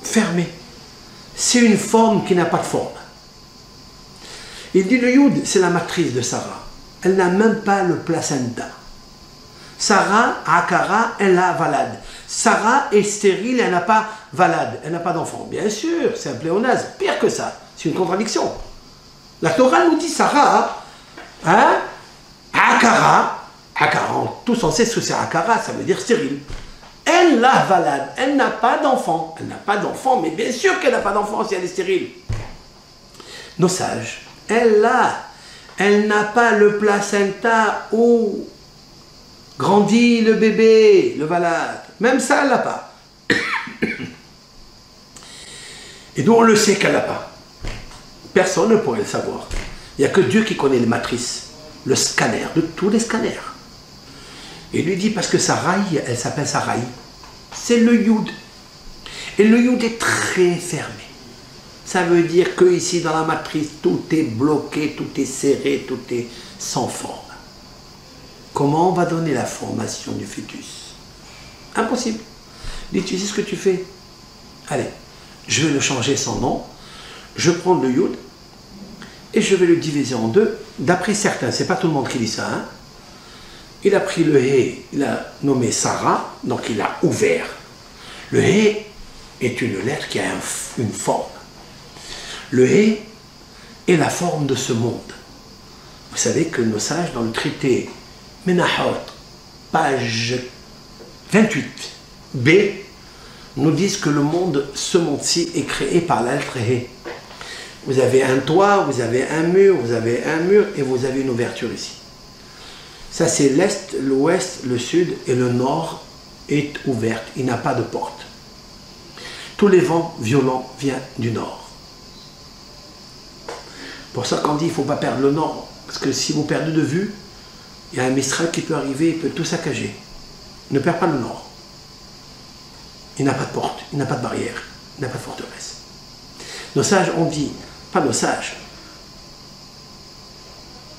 fermée. C'est une forme qui n'a pas de forme. Il dit le Yud, c'est la matrice de Sarah. Elle n'a même pas le placenta. Sarah, Akara, elle a Valad. Sarah est stérile, elle n'a pas Valad. Elle n'a pas d'enfant. Bien sûr, c'est un pléonasme. Pire que ça. C'est une contradiction. La Torah nous dit Sarah, hein, Akara, tous on sait ce que c'est Akara, ça veut dire stérile. Elle a Valad, elle n'a pas d'enfant. Elle n'a pas d'enfant, mais bien sûr qu'elle n'a pas d'enfant si elle est stérile. Nos sages, elle n'a pas le placenta où grandit le bébé, le Valad. Même ça, elle n'a pas. Et d'où on le sait qu'elle n'a pas. Personne ne pourrait le savoir. Il n'y a que Dieu qui connaît les matrices, le scanner, de tous les scanners. Et il lui dit, parce que Sarai, elle s'appelle Sarai, c'est le Yud. Et le Yud est très fermé. Ça veut dire que ici dans la matrice, tout est bloqué, tout est serré, tout est sans forme. Comment on va donner la formation du fœtus? Impossible. Il dit, tu sais ce que tu fais? Allez, je vais le changer son nom, je prends le Yud, et je vais le diviser en deux, d'après certains, c'est pas tout le monde qui dit ça, hein? Il a pris le He, il a nommé Sarah, donc il a ouvert. Le He est une lettre qui a une forme. Le He est la forme de ce monde. Vous savez que nos sages, dans le traité Menachot, page 28b, nous disent que le monde, ce monde-ci, est créé par la lettre He. Vous avez un toit, vous avez un mur et vous avez une ouverture ici. Ça c'est l'est, l'ouest, le sud et le nord est ouvert. Il n'a pas de porte. Tous les vents violents viennent du nord. Pour ça qu'on dit il ne faut pas perdre le nord. Parce que si vous perdez de vue, il y a un mistral qui peut arriver, il peut tout saccager. Ne perds pas le nord. Il n'a pas de porte, il n'a pas de barrière, il n'a pas de forteresse. Nos sages ont dit, pas nos sages,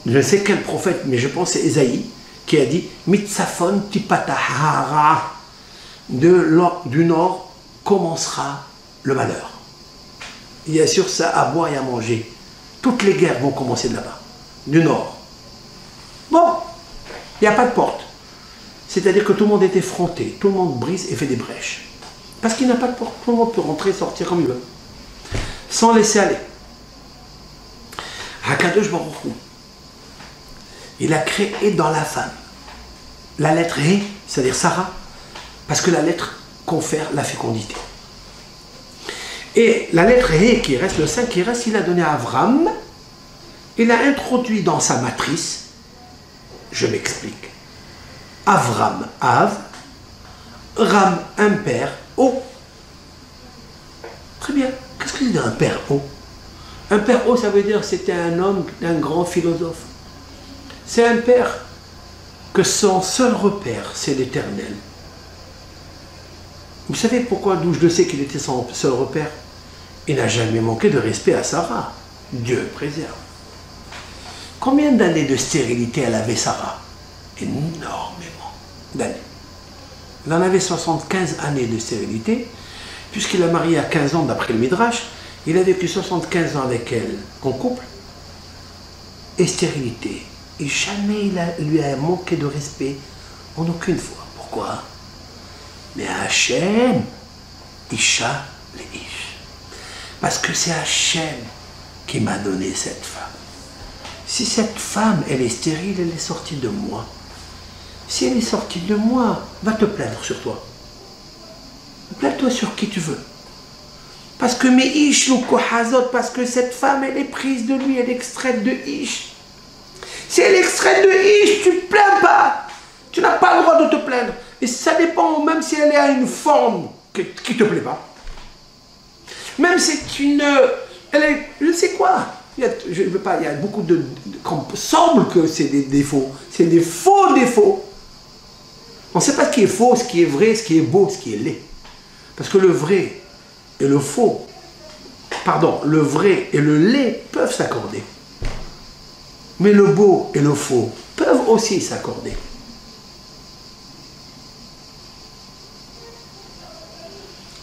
je ne sais quel prophète, mais je pense que c'est Ésaïe qui a dit Mitsafon tipatahara, du nord commencera le malheur. Il y a sur ça à boire et à manger. Toutes les guerres vont commencer de là-bas, du nord. Bon, il n'y a pas de porte. C'est-à-dire que tout le monde est effronté, tout le monde brise et fait des brèches. Parce qu'il n'y a pas de porte, tout le monde peut rentrer et sortir comme il veut. Sans laisser aller. Hakadosh Baruch Hu, il a créé dans la femme la lettre He, c'est-à-dire Sarah, parce que la lettre confère la fécondité. Et la lettre He qui reste, le 5 qui reste, il a donné à Avram, il a introduit dans sa matrice, je m'explique, Avram, Av, Ram, un père, O. Très bien, qu'est-ce que c'est un père O? Un père O, ça veut dire que c'était un homme, un grand philosophe. C'est un père que son seul repère, c'est l'Éternel. Vous savez pourquoi, d'où je le sais qu'il était son seul repère? Il n'a jamais manqué de respect à Sarah. Dieu préserve. Combien d'années de stérilité elle avait, Sarah? Énormément d'années. Elle en avait 75 années de stérilité, puisqu'il a marié à 15 ans d'après le Midrash. Il a vécu 75 ans avec elle en couple et stérilité. Et jamais lui a manqué de respect en aucune fois. Pourquoi? Mais Hachem, Isha le Ish. Parce que c'est Hachem qui m'a donné cette femme. Si cette femme, elle est stérile, elle est sortie de moi. Si elle est sortie de moi, va te plaindre sur toi. Plains-toi sur qui tu veux. Parce que mes Ish ou Kohazot, parce que cette femme, elle est prise de lui, elle est extraite de Ish. Si elle est extraite de Ish, tu ne te plains pas. Tu n'as pas le droit de te plaindre. Et ça dépend, même si elle est à une forme qui ne te plaît pas. Même si elle est, je ne sais quoi. Je veux pas, il y a beaucoup de semble que c'est des défauts. C'est des faux défauts. On ne sait pas ce qui est faux, ce qui est vrai, ce qui est beau, ce qui est laid. Parce que le vrai et le faux, pardon, le vrai et le laid peuvent s'accorder. Mais le beau et le faux peuvent aussi s'accorder.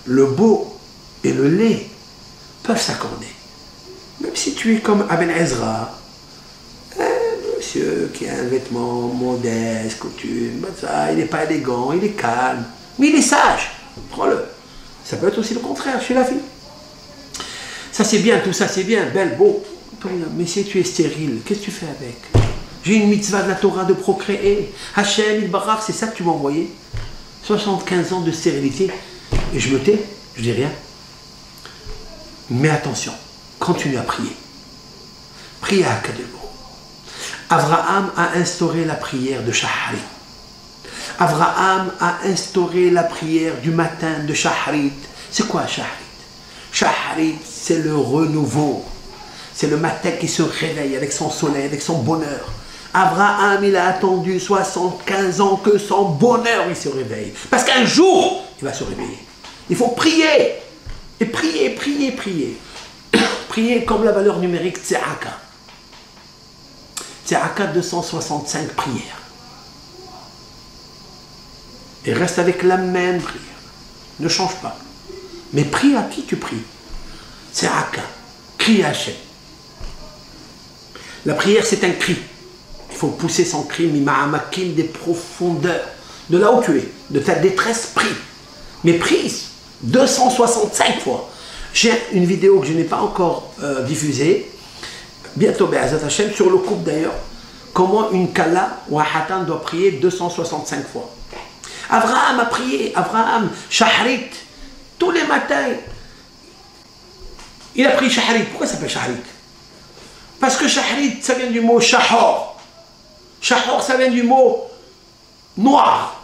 Le beau et le laid peuvent s'accorder. Même si tu es comme Aben Ezra, un monsieur qui a un vêtement modeste, coutume, ça, il n'est pas élégant, il est calme, mais il est sage, prends-le. Ça peut être aussi le contraire chez la fille. Ça c'est bien, tout ça c'est bien, belle, beau. Mais si tu es stérile, qu'est-ce que tu fais avec? J'ai une mitzvah de la Torah de procréer. Hachem, il-Barak, c'est ça que tu m'as envoyé. 75 ans de stérilité. Et je me tais, je dis rien. Mais attention, continue à prier. Priez à Hakadosh. Abraham a instauré la prière de Shaharit. Abraham a instauré la prière du matin de Shaharit. C'est quoi Shaharit? Shaharit, c'est le renouveau. C'est le matin qui se réveille avec son soleil, avec son bonheur. Abraham, il a attendu 75 ans que son bonheur il se réveille. Parce qu'un jour, il va se réveiller. Il faut prier. Et prier, prier, prier. Prier comme la valeur numérique Tzedaka. Tzedaka 265 prières. Et reste avec la même prière. Ne change pas. Mais prie à qui tu pries. Tzedaka. Crie à Hachem. La prière, c'est un cri. Il faut pousser son cri, mima'amakim, des profondeurs. De là où tu es, de ta détresse, prie. Mais prie 265 fois. J'ai une vidéo que je n'ai pas encore diffusée, bientôt, Be'ezat Hashem, sur le couple d'ailleurs, comment une kala ou un hatan doit prier 265 fois. Abraham a prié, Abraham, Shaharit, tous les matins. Il a pris Shaharit. Pourquoi ça s'appelle Shaharit? Parce que Shaharit, ça vient du mot Shahor. Shahor, ça vient du mot noir.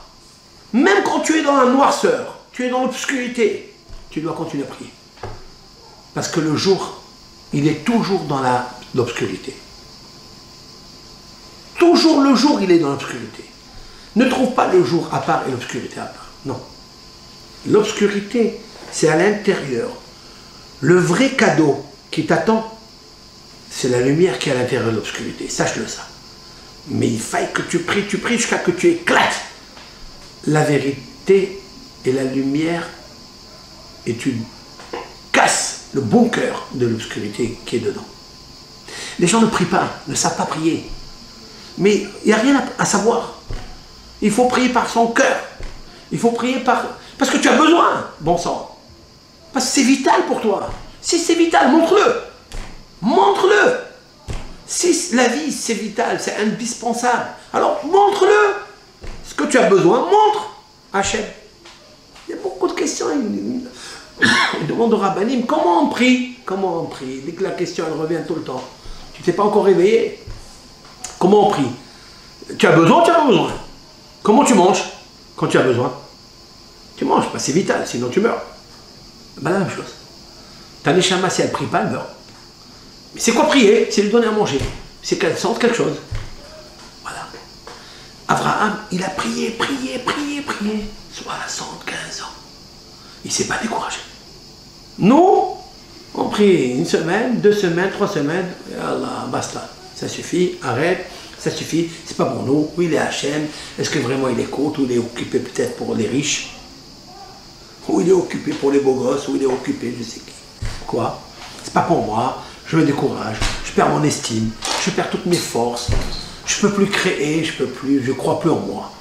Même quand tu es dans la noirceur, tu es dans l'obscurité, tu dois continuer à prier. Parce que le jour, il est toujours dans l'obscurité. Toujours le jour, il est dans l'obscurité. Ne trouve pas le jour à part et l'obscurité à part. Non. L'obscurité, c'est à l'intérieur. Le vrai cadeau qui t'attend, c'est la lumière qui est à l'intérieur de l'obscurité. Sache-le ça. Mais il faille que tu pries jusqu'à que tu éclates la vérité et la lumière et tu casses le bunker de l'obscurité qui est dedans. Les gens ne prient pas, ne savent pas prier. Mais il n'y a rien à savoir. Il faut prier par son cœur. Il faut prier parce que tu as besoin, bon sang. Parce que c'est vital pour toi. Si c'est vital, montre-le. Montre-le. Si la vie, c'est vital, c'est indispensable, alors montre-le. Ce que tu as besoin, montre. Hachem. Il y a beaucoup de questions. Il demande au rabbinim, comment on prie? Comment on prie? Dès que la question, elle revient tout le temps. Tu ne t'es pas encore réveillé. Comment on prie? Tu as besoin, tu as besoin. Comment tu manges quand tu as besoin? Tu manges, parce que c'est vital, sinon tu meurs. Ben, la même chose. Ta neshama, si elle ne prie pas, elle meurt. Mais c'est quoi prier? C'est lui donner à manger. C'est qu'elle sente quelque chose. Voilà. Abraham, il a prié, prié, prié, prié. 75 ans. Il ne s'est pas découragé. Nous, on prie 1 semaine, 2 semaines, 3 semaines. Et Allah, basta. Ça suffit, arrête. Ça suffit, c'est pas pour nous. Où il est Hachem? Est-ce que vraiment il écoute? Ou il est occupé peut-être pour les riches? Ou il est occupé pour les beaux gosses? Ou il est occupé, je sais qui. Quoi? C'est pas pour moi. Je me décourage. Je perds mon estime. Je perds toutes mes forces. Je peux plus créer. Je crois plus en moi.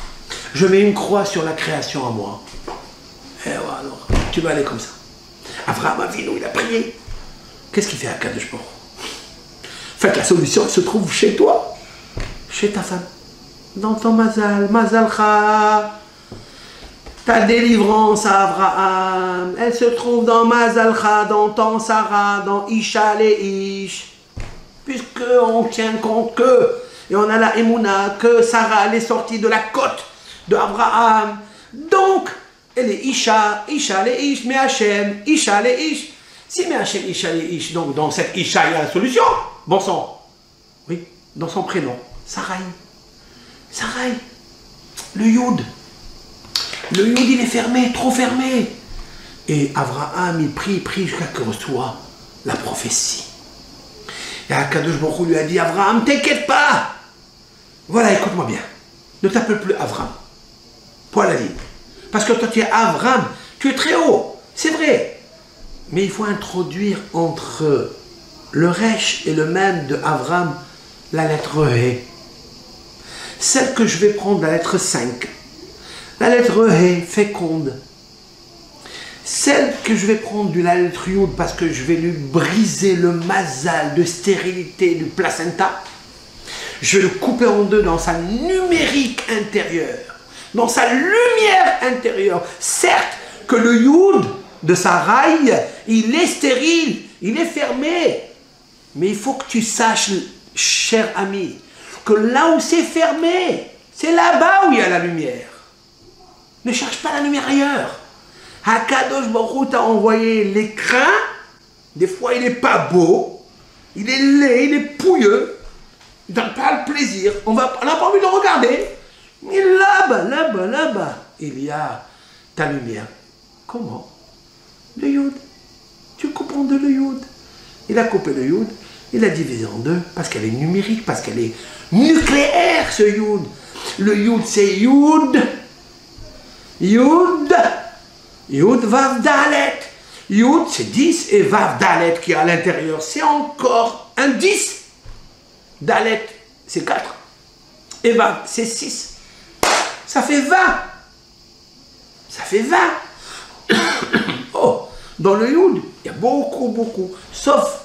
Je mets une croix sur la création à moi. Et voilà, alors, tu vas aller comme ça. Abraham Avinu, il a prié. Qu'est-ce qu'il fait à Kadosh Baruch Hu? En fait, la solution, elle se trouve chez toi. Chez ta femme, dans ton mazal, mazalcha, ta délivrance à Abraham, elle se trouve dans mazalcha, dans ton Sarah, dans Isha les Ish, puisque on tient compte que, et on a la émouna, que Sarah, elle est sortie de la côte de Abraham, donc, elle est Isha, Isha les Ish, mais Hachem, Isha les Ish, si mais Hachem, Isha les Ish, donc dans cette Isha, il y a la solution, bon sang, oui, dans son prénom. Sarai, Sarai, le Yud, il est fermé, trop fermé. Et Abraham, il prie jusqu'à ce qu'il reçoit la prophétie. Et Akadosh Baruch Hu lui a dit, Abraham, t'inquiète pas. Voilà, écoute-moi bien. Ne t'appelle plus Abraham. Point à la ligne. Parce que toi, tu es Abraham, tu es très haut, c'est vrai. Mais il faut introduire entre le Resh et le Mem de Abraham la lettre He. Celle que je vais prendre, la lettre 5. La lettre He, féconde. Celle que je vais prendre de la lettre Yud, parce que je vais lui briser le mazal de stérilité du placenta. Je vais le couper en deux dans sa numérique intérieure, dans sa lumière intérieure. Certes que le Yud de sa raille, il est stérile, il est fermé. Mais il faut que tu saches, cher ami, que là où c'est fermé, c'est là-bas où il y a la lumière. Ne cherche pas la lumière ailleurs. Hakadosh Baruch Hu t'a envoyé l'écran. Des fois, il n'est pas beau. Il est laid, il est pouilleux. Il n'a pas le plaisir. On n'a pas envie de le regarder. Mais là-bas, là-bas, là-bas, il y a ta lumière. Comment? Le Yud. Tu coupes en deux le Yud. Il a coupé le Yud. Il a divisé en deux parce qu'elle est numérique, parce qu'elle est nucléaire, ce Yud. Le Yud, c'est Yud. Yud. Yud, Vav, Dalet. Yud, c'est 10 et Vav, Dalet qui est à l'intérieur. C'est encore un 10. Dalet, c'est 4. Et Vav, c'est 6. Ça fait 20. Ça fait 20. Oh, dans le Yud, il y a beaucoup. Sauf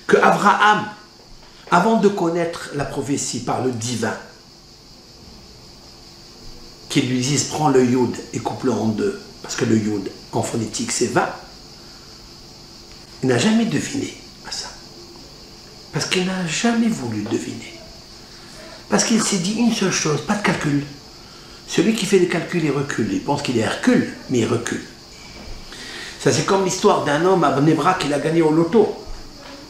que Abraham, avant de connaître la prophétie par le divin, qu'il lui dise prends le Yud et coupe-le en deux, parce que le Yud en phonétique c'est 20, il n'a jamais deviné à ça. Parce qu'il n'a jamais voulu deviner. Parce qu'il s'est dit une seule chose, pas de calcul. Celui qui fait des calculs, il recule. Il pense qu'il est Hercule, mais il recule. Ça c'est comme l'histoire d'un homme à Bnebra qui a gagné au loto.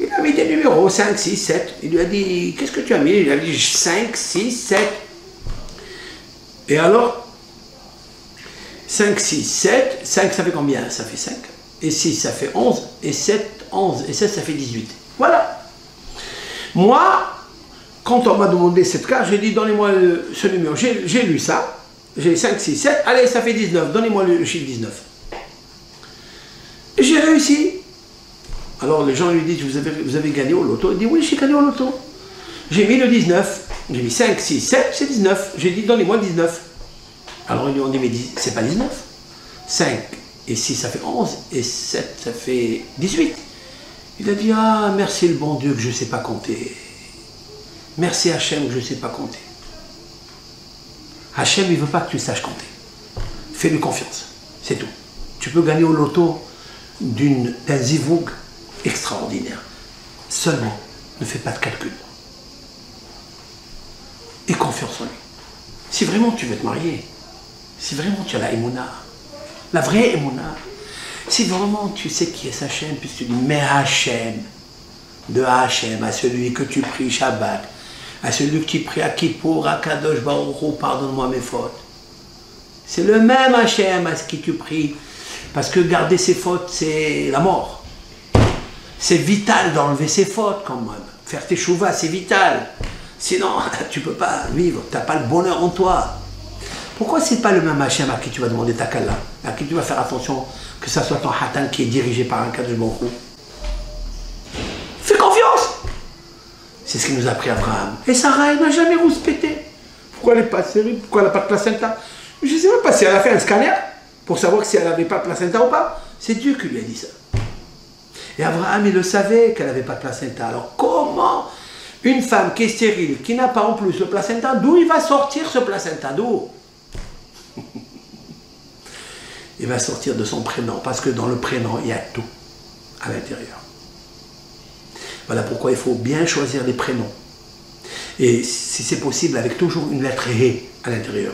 Il a mis des numéros, 5, 6, 7. Il lui a dit, qu'est-ce que tu as mis? Il a dit 5, 6, 7. Et alors, 5, 6, 7. 5, ça fait combien? Ça fait 5. Et 6, ça fait 11. Et 7, 11. Et 7, ça fait 18. Voilà. Moi, quand on m'a demandé cette carte, j'ai dit, donnez-moi ce numéro. J'ai lu ça. J'ai 5, 6, 7. Allez, ça fait 19. Donnez-moi le chiffre 19. Et j'ai réussi. Alors les gens lui disent, vous avez gagné au loto. Il dit, oui, j'ai gagné au loto. J'ai mis le 19. J'ai mis 5, 6, 7, c'est 19. J'ai dit, donnez-moi le 19. Alors ils lui ont dit, mais c'est pas 19. 5 et 6, ça fait 11. Et 7, ça fait 18. Il a dit, ah, merci le bon Dieu que je ne sais pas compter. Merci Hachem que je ne sais pas compter. Hachem, il ne veut pas que tu saches compter. Fais-lui confiance. C'est tout. Tu peux gagner au loto d'un zivoug extraordinaire. Seulement, ne fais pas de calcul. Et confiance en lui. Si vraiment tu veux te marier, si vraiment tu as la émouna, la vraie émouna, si vraiment tu sais qui est Hachem, puis tu dis, mais Hachem, de Hachem, à celui que tu pries Shabbat, à celui que tu pries à Kippour, à Kadosh Baruch Hu, pardonne-moi mes fautes. C'est le même Hachem à ce qui tu pries, parce que garder ses fautes, c'est la mort. C'est vital d'enlever ses fautes quand même. Faire tes chouvas, c'est vital. Sinon, tu ne peux pas vivre, tu n'as pas le bonheur en toi. Pourquoi ce n'est pas le même Hachem à qui tu vas demander ta kalla, à qui tu vas faire attention que ça soit ton hatan qui est dirigé par un Kadosh Baruch Hu? Fais confiance. C'est ce qui nous a appris Abraham. Et Sarah, elle n'a jamais rouspété. Pourquoi elle n'est pas stérile? Pourquoi elle n'a pas de placenta? Je ne sais même pas si elle a fait un scanner pour savoir si elle n'avait pas de placenta ou pas. C'est Dieu qui lui a dit ça. Et Abraham, il le savait qu'elle n'avait pas de placenta. Alors comment une femme qui est stérile, qui n'a pas en plus le placenta, d'où il va sortir ce placenta? D'où? Il va sortir de son prénom, parce que dans le prénom, il y a tout à l'intérieur. Voilà pourquoi il faut bien choisir les prénoms. Et si c'est possible, avec toujours une lettre He à l'intérieur.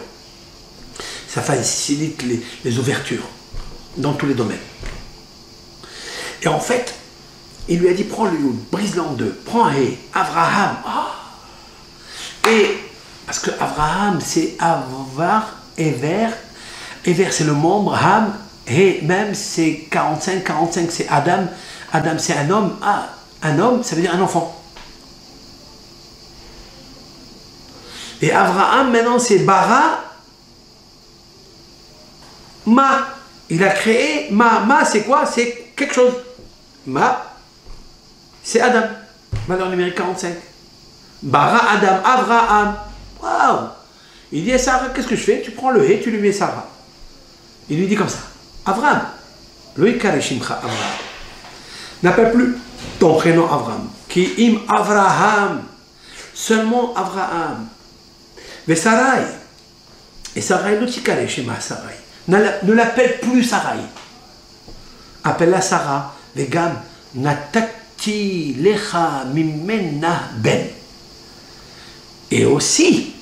Ça facilite les ouvertures dans tous les domaines. Et en fait, il lui a dit, prends le Yud, brise-le en deux, prends He, Avraham. Oh. Et, parce que Avraham, c'est Avar, Ever. Ever, c'est le membre, Ham, He, même, c'est 45, 45, c'est Adam. Adam, c'est un homme. Ah, un homme, ça veut dire un enfant. Et Avraham, maintenant, c'est Bara, Ma. Il a créé Ma. Ma, c'est quoi? C'est quelque chose. Ma, c'est Adam. Valeur numérique 45. Bara, Adam, Avraham. Waouh! Il dit à Sarah, qu'est-ce que je fais? Tu prends le He, tu lui mets Sarah. Il lui dit comme ça. Avraham. Loïka Shimcha Avraham. N'appelle plus ton prénom Avraham. Qui im Avraham. Seulement Avraham. Mais Sarai. Et Sarai, l'otikale Shema Sarai. Ne l'appelle plus Sarai. Appelle-la Sarah. Vegam natati lecha mimena ben. Et aussi,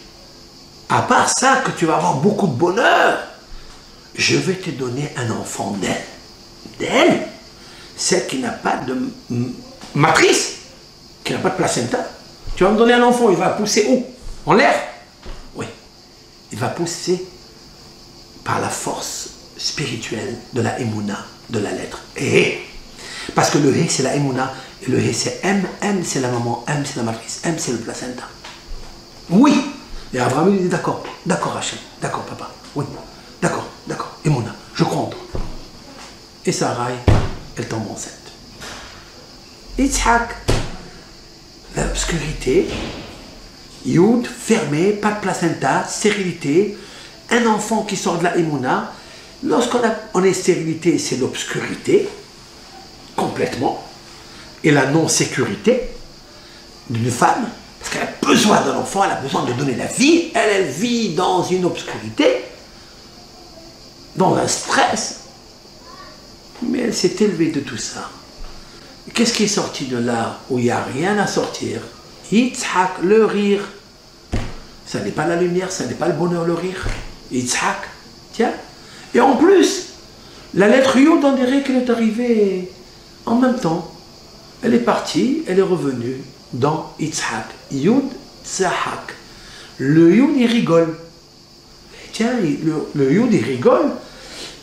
à part ça, que tu vas avoir beaucoup de bonheur, je vais te donner un enfant d'elle. D'elle, celle qui n'a pas de matrice, qui n'a pas de placenta. Tu vas me donner un enfant, il va pousser où? En l'air? Oui. Il va pousser par la force spirituelle de la Emouna, de la lettre He. Parce que le He, c'est la Emouna, et le He, c'est M. M, c'est la maman, M, c'est la matrice, M, c'est le placenta. Oui. Et Abraham lui dit, d'accord, d'accord Hachem, d'accord papa, oui, d'accord, Emouna, je crois en toi. Et Sarai, elle tombe enceinte. Yitzhak, l'obscurité, Yud, fermé, pas de placenta, stérilité, un enfant qui sort de la Emouna. Lorsqu'on est stérilité, c'est l'obscurité, complètement, et la non-sécurité d'une femme. Parce qu'elle a besoin d'un enfant, elle a besoin de donner la vie. Elle vit dans une obscurité, dans un stress. Mais elle s'est élevée de tout ça. Qu'est-ce qui est sorti de là où il n'y a rien à sortir? Yitzhak, le rire. Ça n'est pas la lumière, ça n'est pas le bonheur, le rire. Yitzhak, tiens. Et en plus, la lettre Yod, on dirait qu'elle est arrivée en même temps. Elle est partie, elle est revenue dans Yitzhak. Yud Tzahak. Le Yud, il rigole. Et tiens, le Yud, il rigole.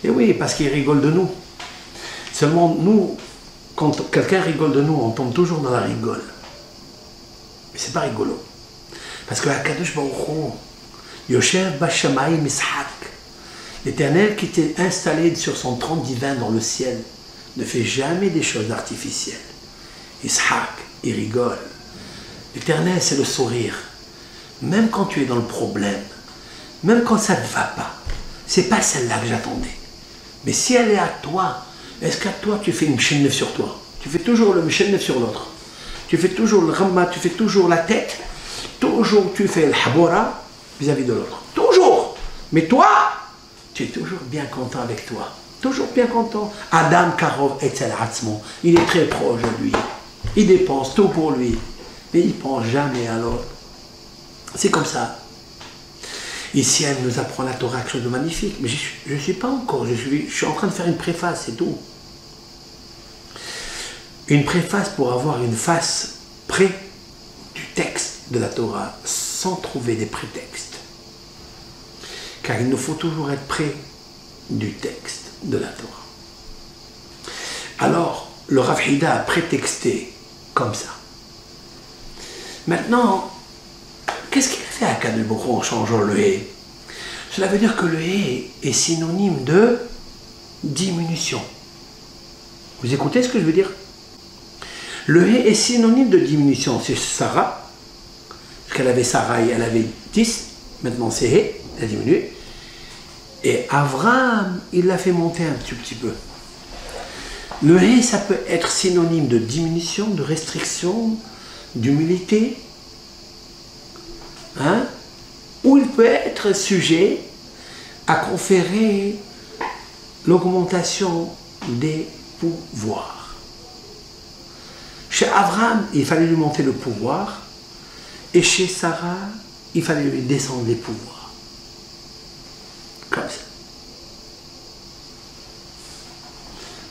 Et oui, parce qu'il rigole de nous. Seulement, nous, quand quelqu'un rigole de nous, on tombe toujours dans la rigole. Mais c'est pas rigolo. Parce que Akadosh Baruch Hu, Yoshev Bashamayim Ishak, l'Éternel qui était installé sur son trône divin dans le ciel, ne fait jamais des choses artificielles. Ishaq, il rigole. L'Éternel, c'est le sourire. Même quand tu es dans le problème, même quand ça ne va pas, c'est pas celle-là que j'attendais. Mais si elle est à toi, est-ce qu'à toi tu fais une mchenef sur toi? Tu fais toujours le mchenef sur l'autre. Tu fais toujours le ramma, tu fais toujours la tête. Toujours tu fais le habora vis-à-vis de l'autre. Toujours. Mais toi, tu es toujours bien content avec toi. Toujours bien content. Adam Karov Etzel Hatzmo, il est très proche de lui. Il dépense tout pour lui. Mais il ne pense jamais à l'autre. C'est comme ça. Ici, elle nous apprend la Torah, quelque chose de magnifique. Mais je ne suis pas encore. Je suis en train de faire une préface, c'est tout. Une préface pour avoir une face près du texte de la Torah, sans trouver des prétextes. Car il nous faut toujours être près du texte de la Torah. Alors, le Rav Hida a prétexté comme ça. Maintenant, qu'est-ce qu'il a fait à Akadosh Baruch Hu en changeant le hé? Cela veut dire que le hé est synonyme de diminution. Vous écoutez ce que je veux dire? Le hé est synonyme de diminution. C'est Sarah, parce qu'elle avait Sarah et elle avait 10, maintenant c'est hé, elle a diminué. Et Avraham, il l'a fait monter un petit peu. Le hé, ça peut être synonyme de diminution, de restriction, d'humilité, hein? Ou il peut être sujet à conférer l'augmentation des pouvoirs. Chez Abraham, il fallait lui monter le pouvoir, et chez Sarah, il fallait lui descendre les pouvoirs. Comme ça.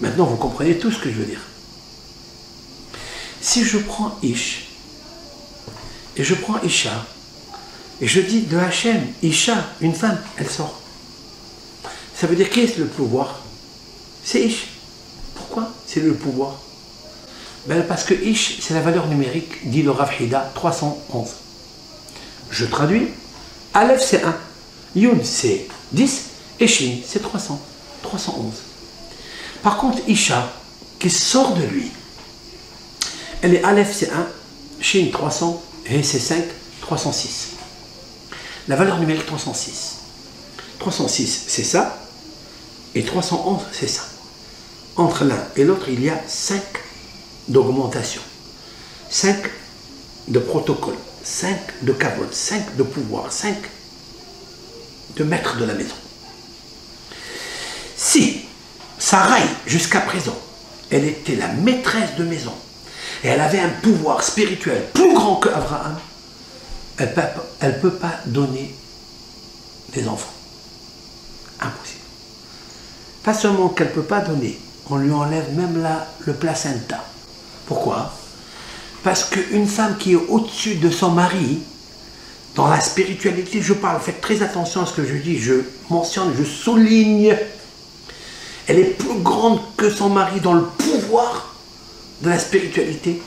Maintenant, vous comprenez tout ce que je veux dire. Si je prends Ish, et je prends Isha, et je dis de Hachem, Isha, une femme, elle sort. Ça veut dire qui est le pouvoir? C'est Ish. Pourquoi c'est le pouvoir? Ben parce que Ish, c'est la valeur numérique, dit le Rav Hida, 311. Je traduis. Aleph, c'est 1. Yud, c'est 10. Et Shin, c'est 300. 311. Par contre, Isha, qui sort de lui, elle est Aleph, c'est 1. Shin, 300. Et c'est 5. 306. La valeur numérique 306. 306, c'est ça. Et 311, c'est ça. Entre l'un et l'autre, il y a 5 d'augmentation, 5 de protocole, 5 de kavod, 5 de pouvoir, 5 de maître de la maison. Si Sarai, jusqu'à présent, elle était la maîtresse de maison, et elle avait un pouvoir spirituel plus grand que Abraham, elle ne peut pas donner des enfants. Impossible. Pas seulement qu'elle ne peut pas donner, on lui enlève même le placenta. Pourquoi? Parce qu'une femme qui est au-dessus de son mari, dans la spiritualité, je parle, faites très attention à ce que je dis, je mentionne, je souligne, elle est plus grande que son mari dans le pouvoir de la spiritualité.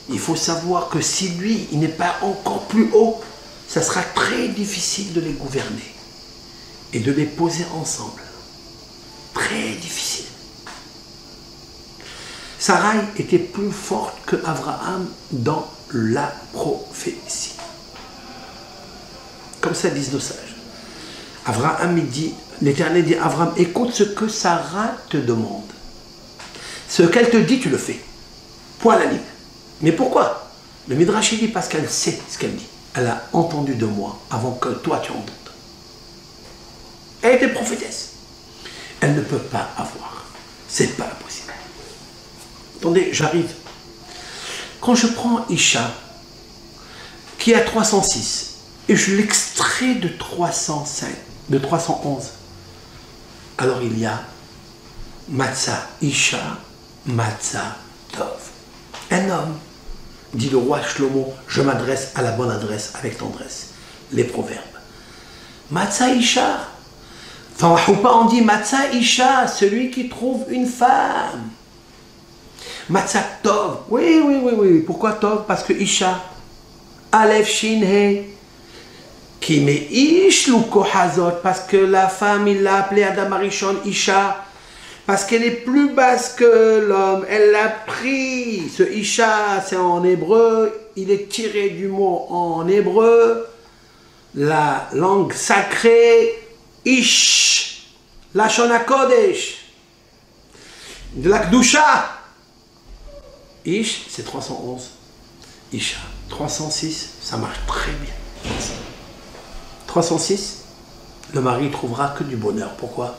Il faut savoir que si lui, il n'est pas encore plus haut, ça sera très difficile de les gouverner et de les poser ensemble. Très difficile. Sarai était plus forte que Abraham dans la prophétie. Comme ça disent nos sages. Abraham, il dit, l'Éternel dit à Abraham, écoute ce que Sarah te demande. Ce qu'elle te dit, tu le fais. Point à la ligne. Mais pourquoi? Le Midrash dit parce qu'elle sait ce qu'elle dit. Elle a entendu de moi avant que toi tu entendes. Elle était prophétesse. Elle ne peut pas avoir. C'est pas possible. Attendez, j'arrive. Quand je prends Isha, qui a 306, et je l'extrais de 305, de 311, alors il y a Matzah Isha, Matzah Tov. Un homme, dit le roi Shlomo, je m'adresse à la bonne adresse avec tendresse. Les proverbes. Matzah Isha. Dans la Choupa, on dit Matzah Isha, celui qui trouve une femme. Matzah Tov. Oui. Pourquoi Tov? Parce que Isha. Aleph Shin He. Qui met Ish Luko Hazot. Parce que la femme, il l'a appelée Adam Arishon Isha. Parce qu'elle est plus basse que l'homme. Elle l'a pris. Ce Isha, c'est en hébreu. Il est tiré du mot en hébreu. La langue sacrée. Ish. Lashon HaKodesh. De la Kdusha. Ish, c'est 311. Isha. 306, ça marche très bien. 306, le mari trouvera que du bonheur. Pourquoi?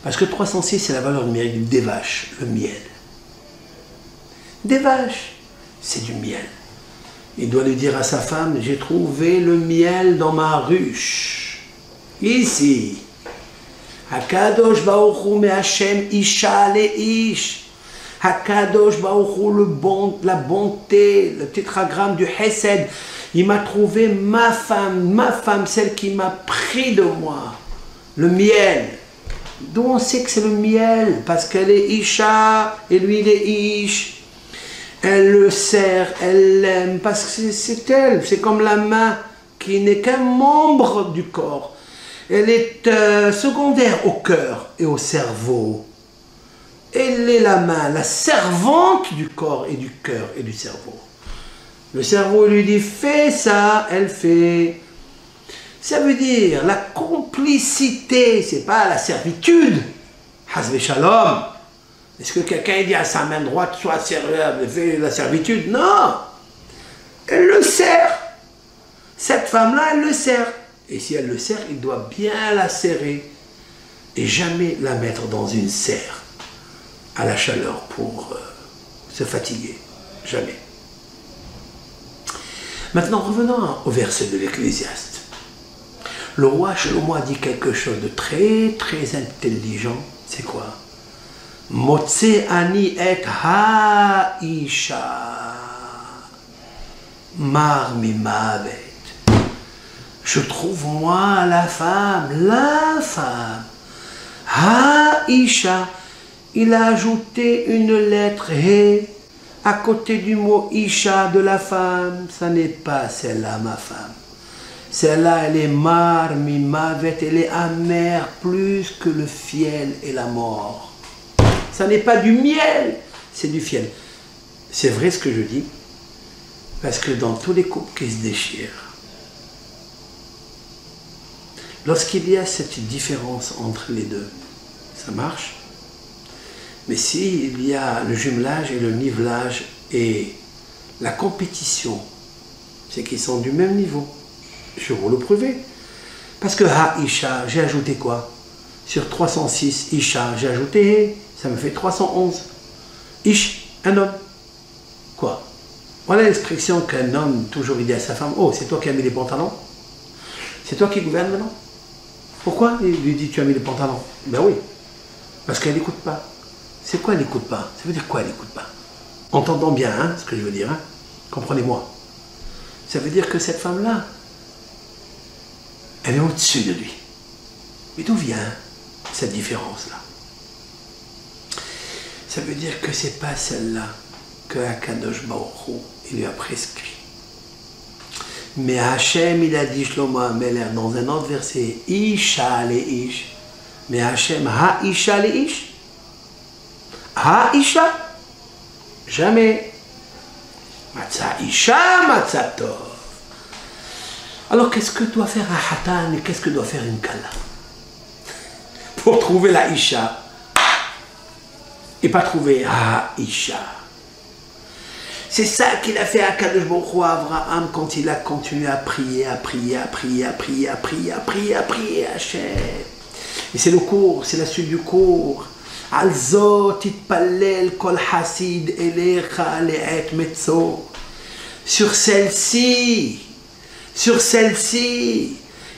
Parce que 306, c'est la valeur numérique des vaches, le miel. Des vaches, c'est du miel. Il doit lui dire à sa femme, j'ai trouvé le miel dans ma ruche. Ici. Hakadosh Baruch Hu me'Hashem Isha le'ish. Hakadosh Baruch Hu, la bonté, le tétragramme du Hesed. Il m'a trouvé ma femme, celle qui m'a pris de moi. Le miel. D'où on sait que c'est le miel? Parce qu'elle est Isha et lui il est Ish. Elle le serre, elle l'aime, parce que c'est elle. C'est comme la main qui n'est qu'un membre du corps. Elle est secondaire au cœur et au cerveau. Elle est la main, la servante du corps et du cœur et du cerveau. Le cerveau lui dit, fais ça, elle fait. Ça veut dire la complicité, c'est pas la servitude. Hazve shalom. Est-ce que quelqu'un dit à sa main droite, sois sérieux, fais la servitude? Non. Elle le sert. Cette femme-là, elle le sert. Et si elle le sert, il doit bien la serrer. Et jamais la mettre dans une serre à la chaleur pour se fatiguer. Jamais. Maintenant, revenons au verset de l'Ecclésiaste. Le roi Shlomo a dit quelque chose de très, très intelligent. C'est quoi? Motse ani et ha-isha mar mimavet. Je trouve moi la femme. Ha-isha. Il a ajouté une lettre he à côté du mot isha de la femme. Ça n'est pas celle-là, ma femme. Celle-là, elle est mar mimavet, elle est amère plus que le fiel et la mort. Ça n'est pas du miel, c'est du fiel. C'est vrai ce que je dis, parce que dans tous les couples qui se déchirent, lorsqu'il y a cette différence entre les deux, ça marche. Mais s'il y a le jumelage et le nivelage et la compétition, c'est qu'ils sont du même niveau. Je vous le prouver. Parce que ha-isha, j'ai ajouté quoi? Sur 306 isha, j'ai ajouté, ça me fait 311. Ish, un homme. Quoi? Voilà l'expression qu'un homme toujours dit à sa femme, oh, c'est toi qui as mis les pantalons? C'est toi qui gouverne maintenant? Pourquoi il lui dit, tu as mis les pantalons? Ben oui, parce qu'elle n'écoute pas. C'est quoi elle n'écoute pas? Ça veut dire quoi elle n'écoute pas? Entendons bien hein, ce que je veux dire, hein? Comprenez-moi. Ça veut dire que cette femme-là, elle est au-dessus de lui. Mais d'où vient cette différence-là? Ça veut dire que c'est pas celle-là que Hakadosh Baruch Hu, il lui a prescrit. Mais Hachem, il a dit Shlomo HaMelech dans un autre verset, Isha le'ish. Mais Hachem, ha-isha le'ish. Ha-isha, jamais. Matzah isha, matzah tov. Alors qu'est-ce que doit faire un hatan et qu'est-ce que doit faire une kala pour trouver la isha et pas trouver ha-isha? C'est ça qu'il a fait à Kadosh Baruch Hu, Abraham, quand il a continué à prier, à Hachem. Et c'est le cours, c'est la suite du cours. Alzot itpallel kol hasid elecha le'et metzo. Sur celle-ci,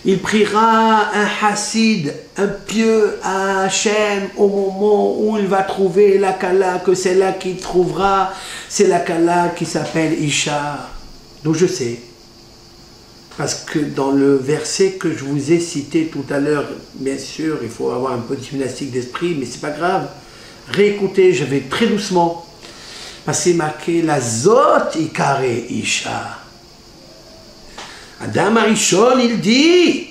il priera un hassid, un pieux à Hachem au moment où il va trouver la kala, que c'est là qu'il trouvera, c'est la kala qui s'appelle Isha. Donc je sais, parce que dans le verset que je vous ai cité tout à l'heure, bien sûr, il faut avoir un peu de gymnastique d'esprit, mais c'est pas grave. Réécoutez, je vais très doucement, parce que c'est marqué la zot ikare Isha. Adam Arishon, il dit,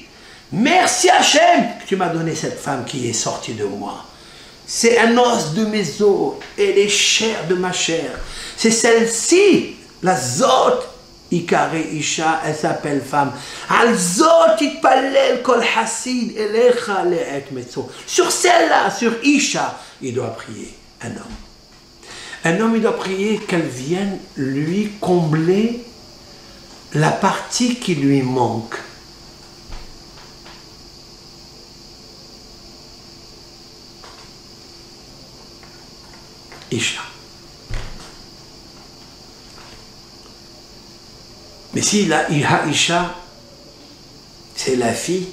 merci Hachem que tu m'as donné cette femme qui est sortie de moi. c'est un os de mes os, et les chairs de ma chair. C'est celle-ci, la Zot, Ikare Isha, elle s'appelle femme. Al Zot itpalel kol hasid elecha le'et metzo. Sur celle-là, sur Isha, il doit prier, un homme. Un homme, il doit prier qu'elle vienne lui combler la partie qui lui manque. Isha. Mais s'il a Isha, c'est la fille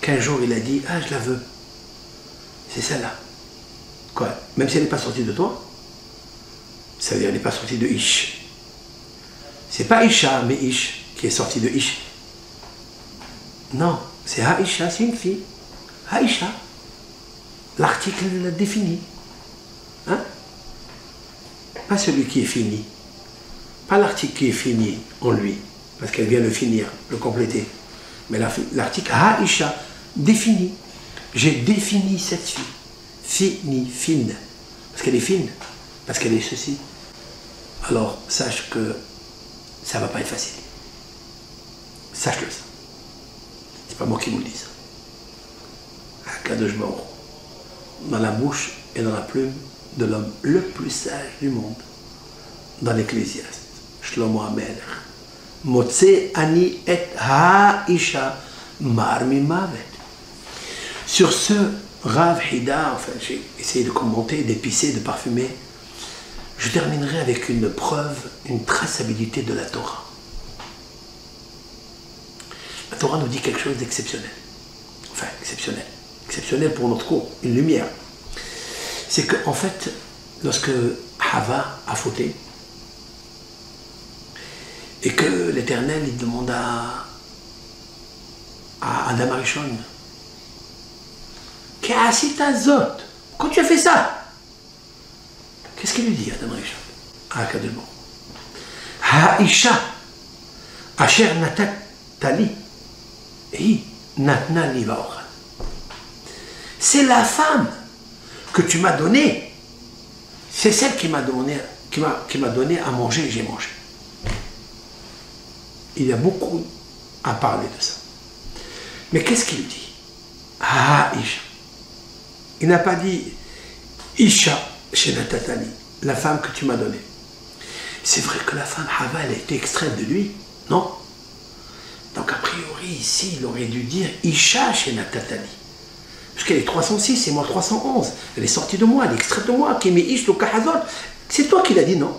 qu'un jour il a dit, ah je la veux. C'est celle-là. Quoi? Même si elle n'est pas sortie de toi, ça veut dire qu'elle n'est pas sortie de Ish. C'est pas Isha, mais Ish qui est sorti de Ish. Non, c'est Aisha, c'est une fille. Aisha. L'article l'a défini. Hein? Pas celui qui est fini. Pas l'article qui est fini en lui, parce qu'elle vient le finir, le compléter. Mais l'article Aisha défini. J'ai défini cette fille. Fini, fine. Parce qu'elle est fine. Parce qu'elle est ceci. Alors, sache que ça ne va pas être facile. Sache-le ça. C'est pas moi qui vous le dis ça. Akadosh Baruch Hu, dans la bouche et dans la plume de l'homme le plus sage du monde, dans l'Ecclésiaste, Shlomo HaMelech, Motse ani et ha-isha mar mi-mavet. Sur ce, Rav Hida, enfin j'ai essayé de commenter, d'épicer, de parfumer, je terminerai avec une preuve, une traçabilité de la Torah. La Torah nous dit quelque chose d'exceptionnel. Enfin, exceptionnel. Exceptionnel pour notre cours, une lumière. C'est qu'en fait, lorsque Hava a fauté, et que l'Éternel il demande à Adam Arishon, Qu'asita zot, quand tu as fait ça, qu'est-ce qu'il lui dit Adam Arishon? Akadosh Baruch Hu. Ha'isha asher natatali hi natna li va'ochal. C'est la femme que tu m'as donnée, c'est celle qui m'a donné à manger et j'ai mangé. Il y a beaucoup à parler de ça. Mais qu'est-ce qu'il dit? Isha. Il n'a pas dit Isha chez Natatali, la femme que tu m'as donnée. C'est vrai que la femme Hava, elle a été extraite de lui, non? Donc a priori, ici, il aurait dû dire Isha chez Natatali. Parce qu'elle est 306 et moi 311. Elle est sortie de moi, elle est extraite de moi. C'est toi qui l'as dit, non?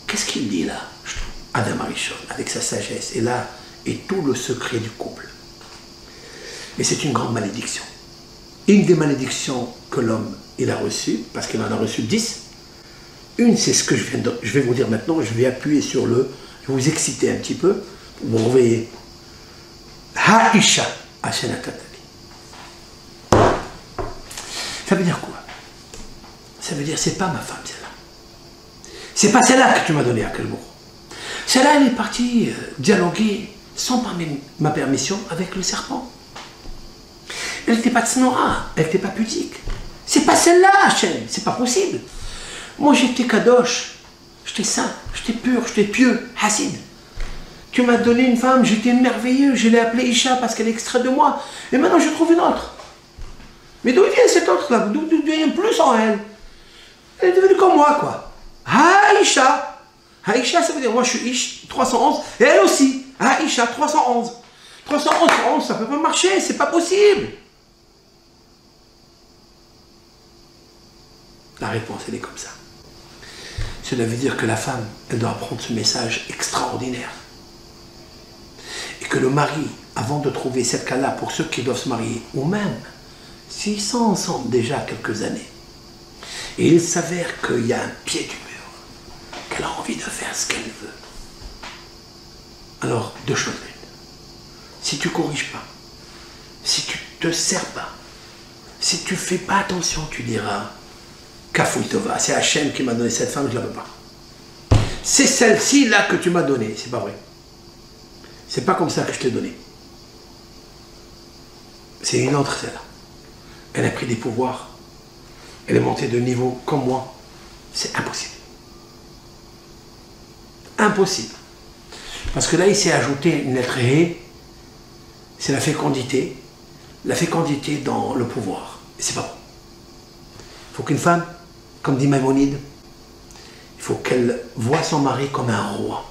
Qu'est-ce qu'il dit là? Adam Arishon, avec sa sagesse. Et là est tout le secret du couple. Et c'est une grande malédiction. Une des malédictions que l'homme il a reçues, parce qu'il en a reçu 10. Une, c'est ce que je vais vous dire maintenant. Je vais appuyer sur je vais vous exciter un petit peu, pour vous réveiller. Ha'isha Ashenatata. Ça veut dire quoi? Ça veut dire, c'est pas ma femme, celle-là. C'est pas celle-là que tu m'as donnée à Kelbourg. Celle-là, elle est partie dialoguer sans ma permission avec le serpent. Elle n'était pas tsnora, elle n'était pas pudique. C'est pas celle-là, Hachem, c'est pas possible. Moi, j'étais kadosh, j'étais saint, j'étais pur, j'étais pieux, hassid. Tu m'as donné une femme, j'étais merveilleux, je l'ai appelée Isha parce qu'elle est extraite de moi. Et maintenant, je trouve une autre. Mais d'où vient cette autre-là? D'où vient plus en elle? Elle est devenue comme moi, quoi. Haïcha. Haïcha, ça veut dire, moi je suis Ish 311, et elle aussi. Haïcha 311. 311, ça ne peut pas marcher, c'est pas possible. La réponse, elle est comme ça. Cela veut dire que la femme, elle doit apprendre ce message extraordinaire. Et que le mari, avant de trouver cette cas-là pour ceux qui doivent se marier, ou même s'ils sont ensemble déjà quelques années, et il s'avère qu'il y a un pied du mur, qu'elle a envie de faire ce qu'elle veut. Alors, deux choses l'une. Si tu ne corriges pas, si tu ne te sers pas, si tu ne fais pas attention, tu diras Kafouille Tova, c'est Hachem qui m'a donné cette femme, je ne la veux pas. C'est celle-ci là que tu m'as donnée, c'est pas vrai. C'est pas comme ça que je t'ai donné. C'est une autre celle-là. elle a pris des pouvoirs, elle est montée de niveau comme moi. C'est impossible. Impossible. Parce que là, il s'est ajouté une lettre He, c'est la fécondité dans le pouvoir. Et c'est pas bon. Il faut qu'une femme, comme dit Maïmonide, il faut qu'elle voie son mari comme un roi.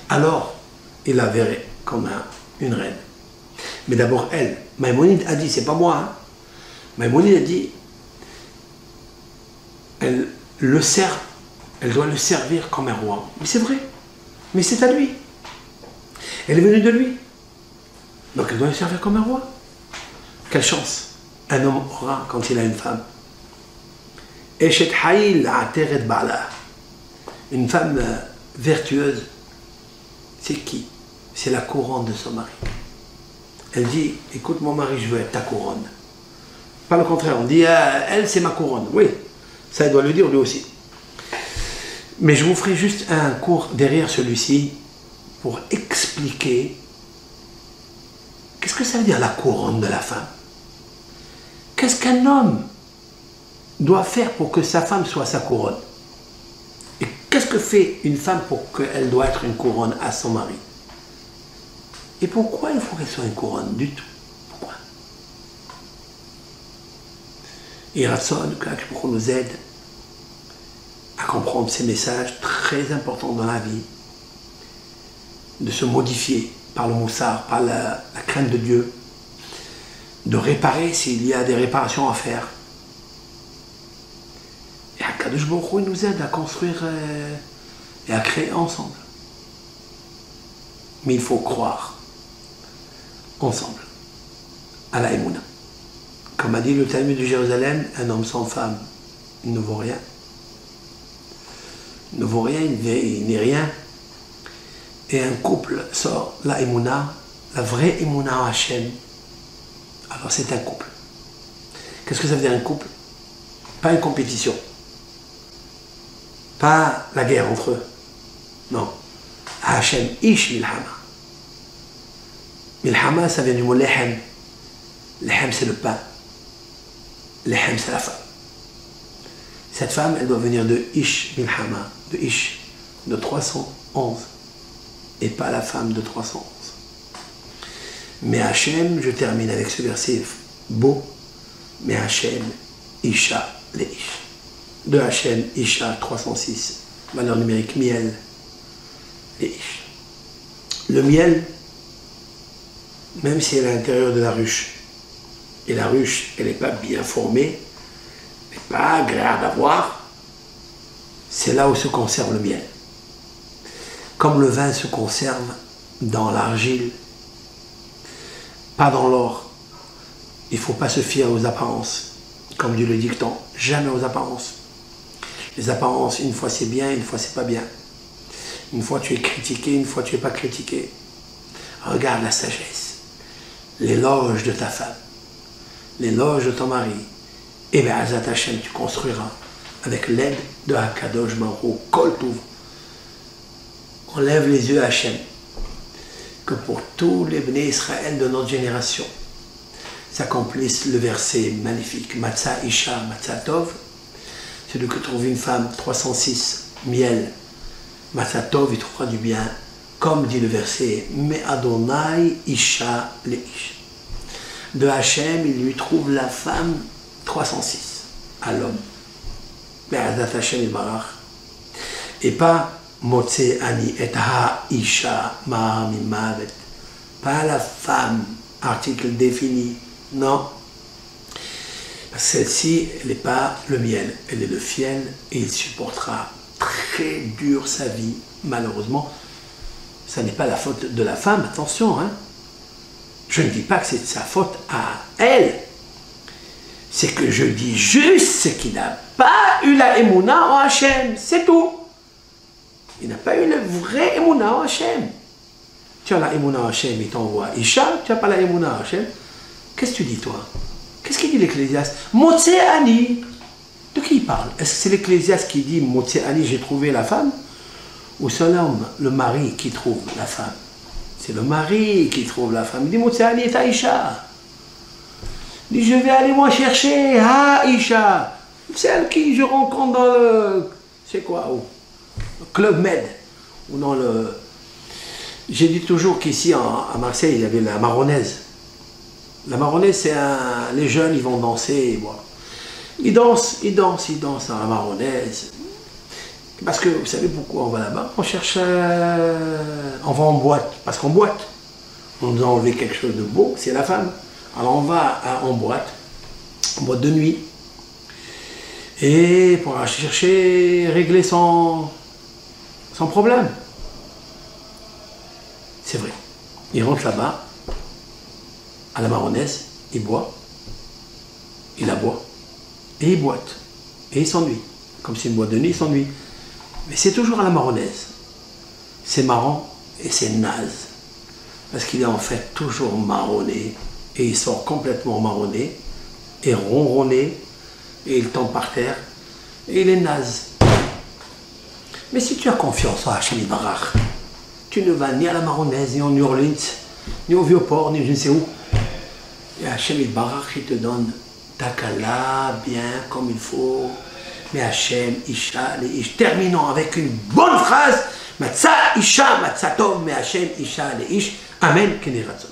Alors, il la verrait comme une reine. Mais d'abord, elle, Maïmonide a dit, c'est pas moi, hein. Maïmonide a dit, elle doit le servir comme un roi. Mais c'est vrai, mais c'est à lui. Elle est venue de lui. Donc elle doit le servir comme un roi. Quelle chance un homme aura quand il a une femme. Une femme vertueuse, c'est qui? C'est la couronne de son mari. Elle dit, écoute mon mari, je veux être ta couronne. Pas le contraire, on dit, elle c'est ma couronne. Oui, ça il doit le dire lui aussi. Mais je vous ferai juste un cours derrière celui-ci pour expliquer qu'est-ce que ça veut dire la couronne de la femme. Qu'est-ce qu'un homme doit faire pour que sa femme soit sa couronne? Et qu'est-ce que fait une femme pour qu'elle doit être une couronne à son mari? Et pourquoi il faut qu'elle soit une couronne du tout? Pourquoi? Et Ratson, que nous aide à comprendre ces messages très importants dans la vie, de se modifier par le moussard, par la crainte de Dieu, de réparer s'il y a des réparations à faire. Et Akadosh Baruch Hu nous aide à construire et à créer ensemble. Mais il faut croire ensemble à la Emouna. Comme a dit le Talmud de Jérusalem, un homme sans femme, il ne vaut rien. Il ne vaut rien, il n'est rien. Et un couple sort la Emouna, la vraie Emouna Hachem. Alors c'est un couple. Qu'est-ce que ça veut dire un couple? Pas une compétition. Pas la guerre entre eux. Non. Hachem ish milhama. Milhama, ça vient du mot lehem. Lehem, c'est le pain. Lehem, c'est la femme. Cette femme, elle doit venir de ish milhama, de ish, de 311. Et pas la femme de 311. Mais Hachem, je termine avec ce verset beau. Mais Hachem, Isha, les Ish. De Hachem, Isha, 306. Valeur numérique, miel, les Ish. Le miel, même si elle est à l'intérieur de la ruche, et la ruche, elle n'est pas bien formée, elle n'est pas agréable à voir, c'est là où se conserve le miel. Comme le vin se conserve dans l'argile, pas dans l'or. Il ne faut pas se fier aux apparences. Comme dit le dicton, jamais aux apparences. Les apparences, une fois c'est bien, une fois c'est pas bien. Une fois tu es critiqué, une fois tu n'es pas critiqué. Regarde la sagesse, l'éloge de ta femme, l'éloge de ton mari. Et bien, Azat Hashem, tu construiras avec l'aide de Hakadosh Baruch Hu, Kol Touv. On lève les yeux à Hachem, que pour tous les Bnei Israël de notre génération s'accomplisse le verset magnifique, Matzah Isha, Matzah Tov, celui que trouve une femme, 306, miel, Matzah Tov, il trouvera du bien, comme dit le verset, Me Adonai Isha Leish. De Hachem, il lui trouve la femme, 306, à l'homme. Mais Adat Hachem il barach. Et pas Motse Ani et Ha Isha Ma Mimavet. Pas la femme, article défini. Non. Celle-ci, elle n'est pas le miel, elle est le fiel et il supportera très dur sa vie. Malheureusement, ça n'est pas la faute de la femme, attention. Hein. Je ne dis pas que c'est de sa faute à elle. C'est que je dis juste qu'il n'a pas eu la Emouna en Hachem, c'est tout. Il n'a pas eu le vrai Emouna en Hachem. Tu as la Emouna en Hachem, il t'envoie Isha, tu n'as pas la Emouna en Hachem. Qu'est-ce que tu dis toi? Qu'est-ce qu'il dit l'Ecclésiaste? Motse Ani. De qui il parle? Est-ce que c'est l'Ecclésiaste qui dit Motse Ani, j'ai trouvé la femme? Ou c'est l'homme, le mari qui trouve la femme? C'est le mari qui trouve la femme. Il dit Motse Ani et Aïcha. Il dit, je vais aller moi chercher Aïcha, celle qui je rencontre dans le, c'est quoi, le Club Med, ou dans le... J'ai dit toujours qu'ici à Marseille, il y avait la marronnaise. La marronnaise, c'est les jeunes, ils vont danser, voilà. Ils dansent dans la marronnaise. Parce que vous savez pourquoi on va là-bas? On cherche, on va en boîte, parce qu'en boîte, on nous a enlevé quelque chose de beau, c'est la femme. Alors on va en boîte de nuit, et pour aller chercher, régler son problème. C'est vrai. Il rentre là-bas, à la marronnaise, il boit, il la boit, et il boite, et il s'ennuie. Comme c'est une boîte de nuit, il s'ennuie. Mais c'est toujours à la marronnaise. C'est marrant et c'est naze. Parce qu'il est en fait toujours marronné, et il sort complètement marronné, et ronronné, et il tombe par terre, et il est naze. Mais si tu as confiance en Hachem Barach, tu ne vas ni à la marronnaise, ni en New Orleans, ni au Vieux-Port, ni je ne sais où. Et Hachem Barach, il te donne ta kala bien comme il faut. Mais Hachem, Isha, les Ish. Terminons avec une bonne phrase. Matzah, Isha, Matzah Tov, mais Hachem, Isha, les Ish. Amen, Kene Ratzon.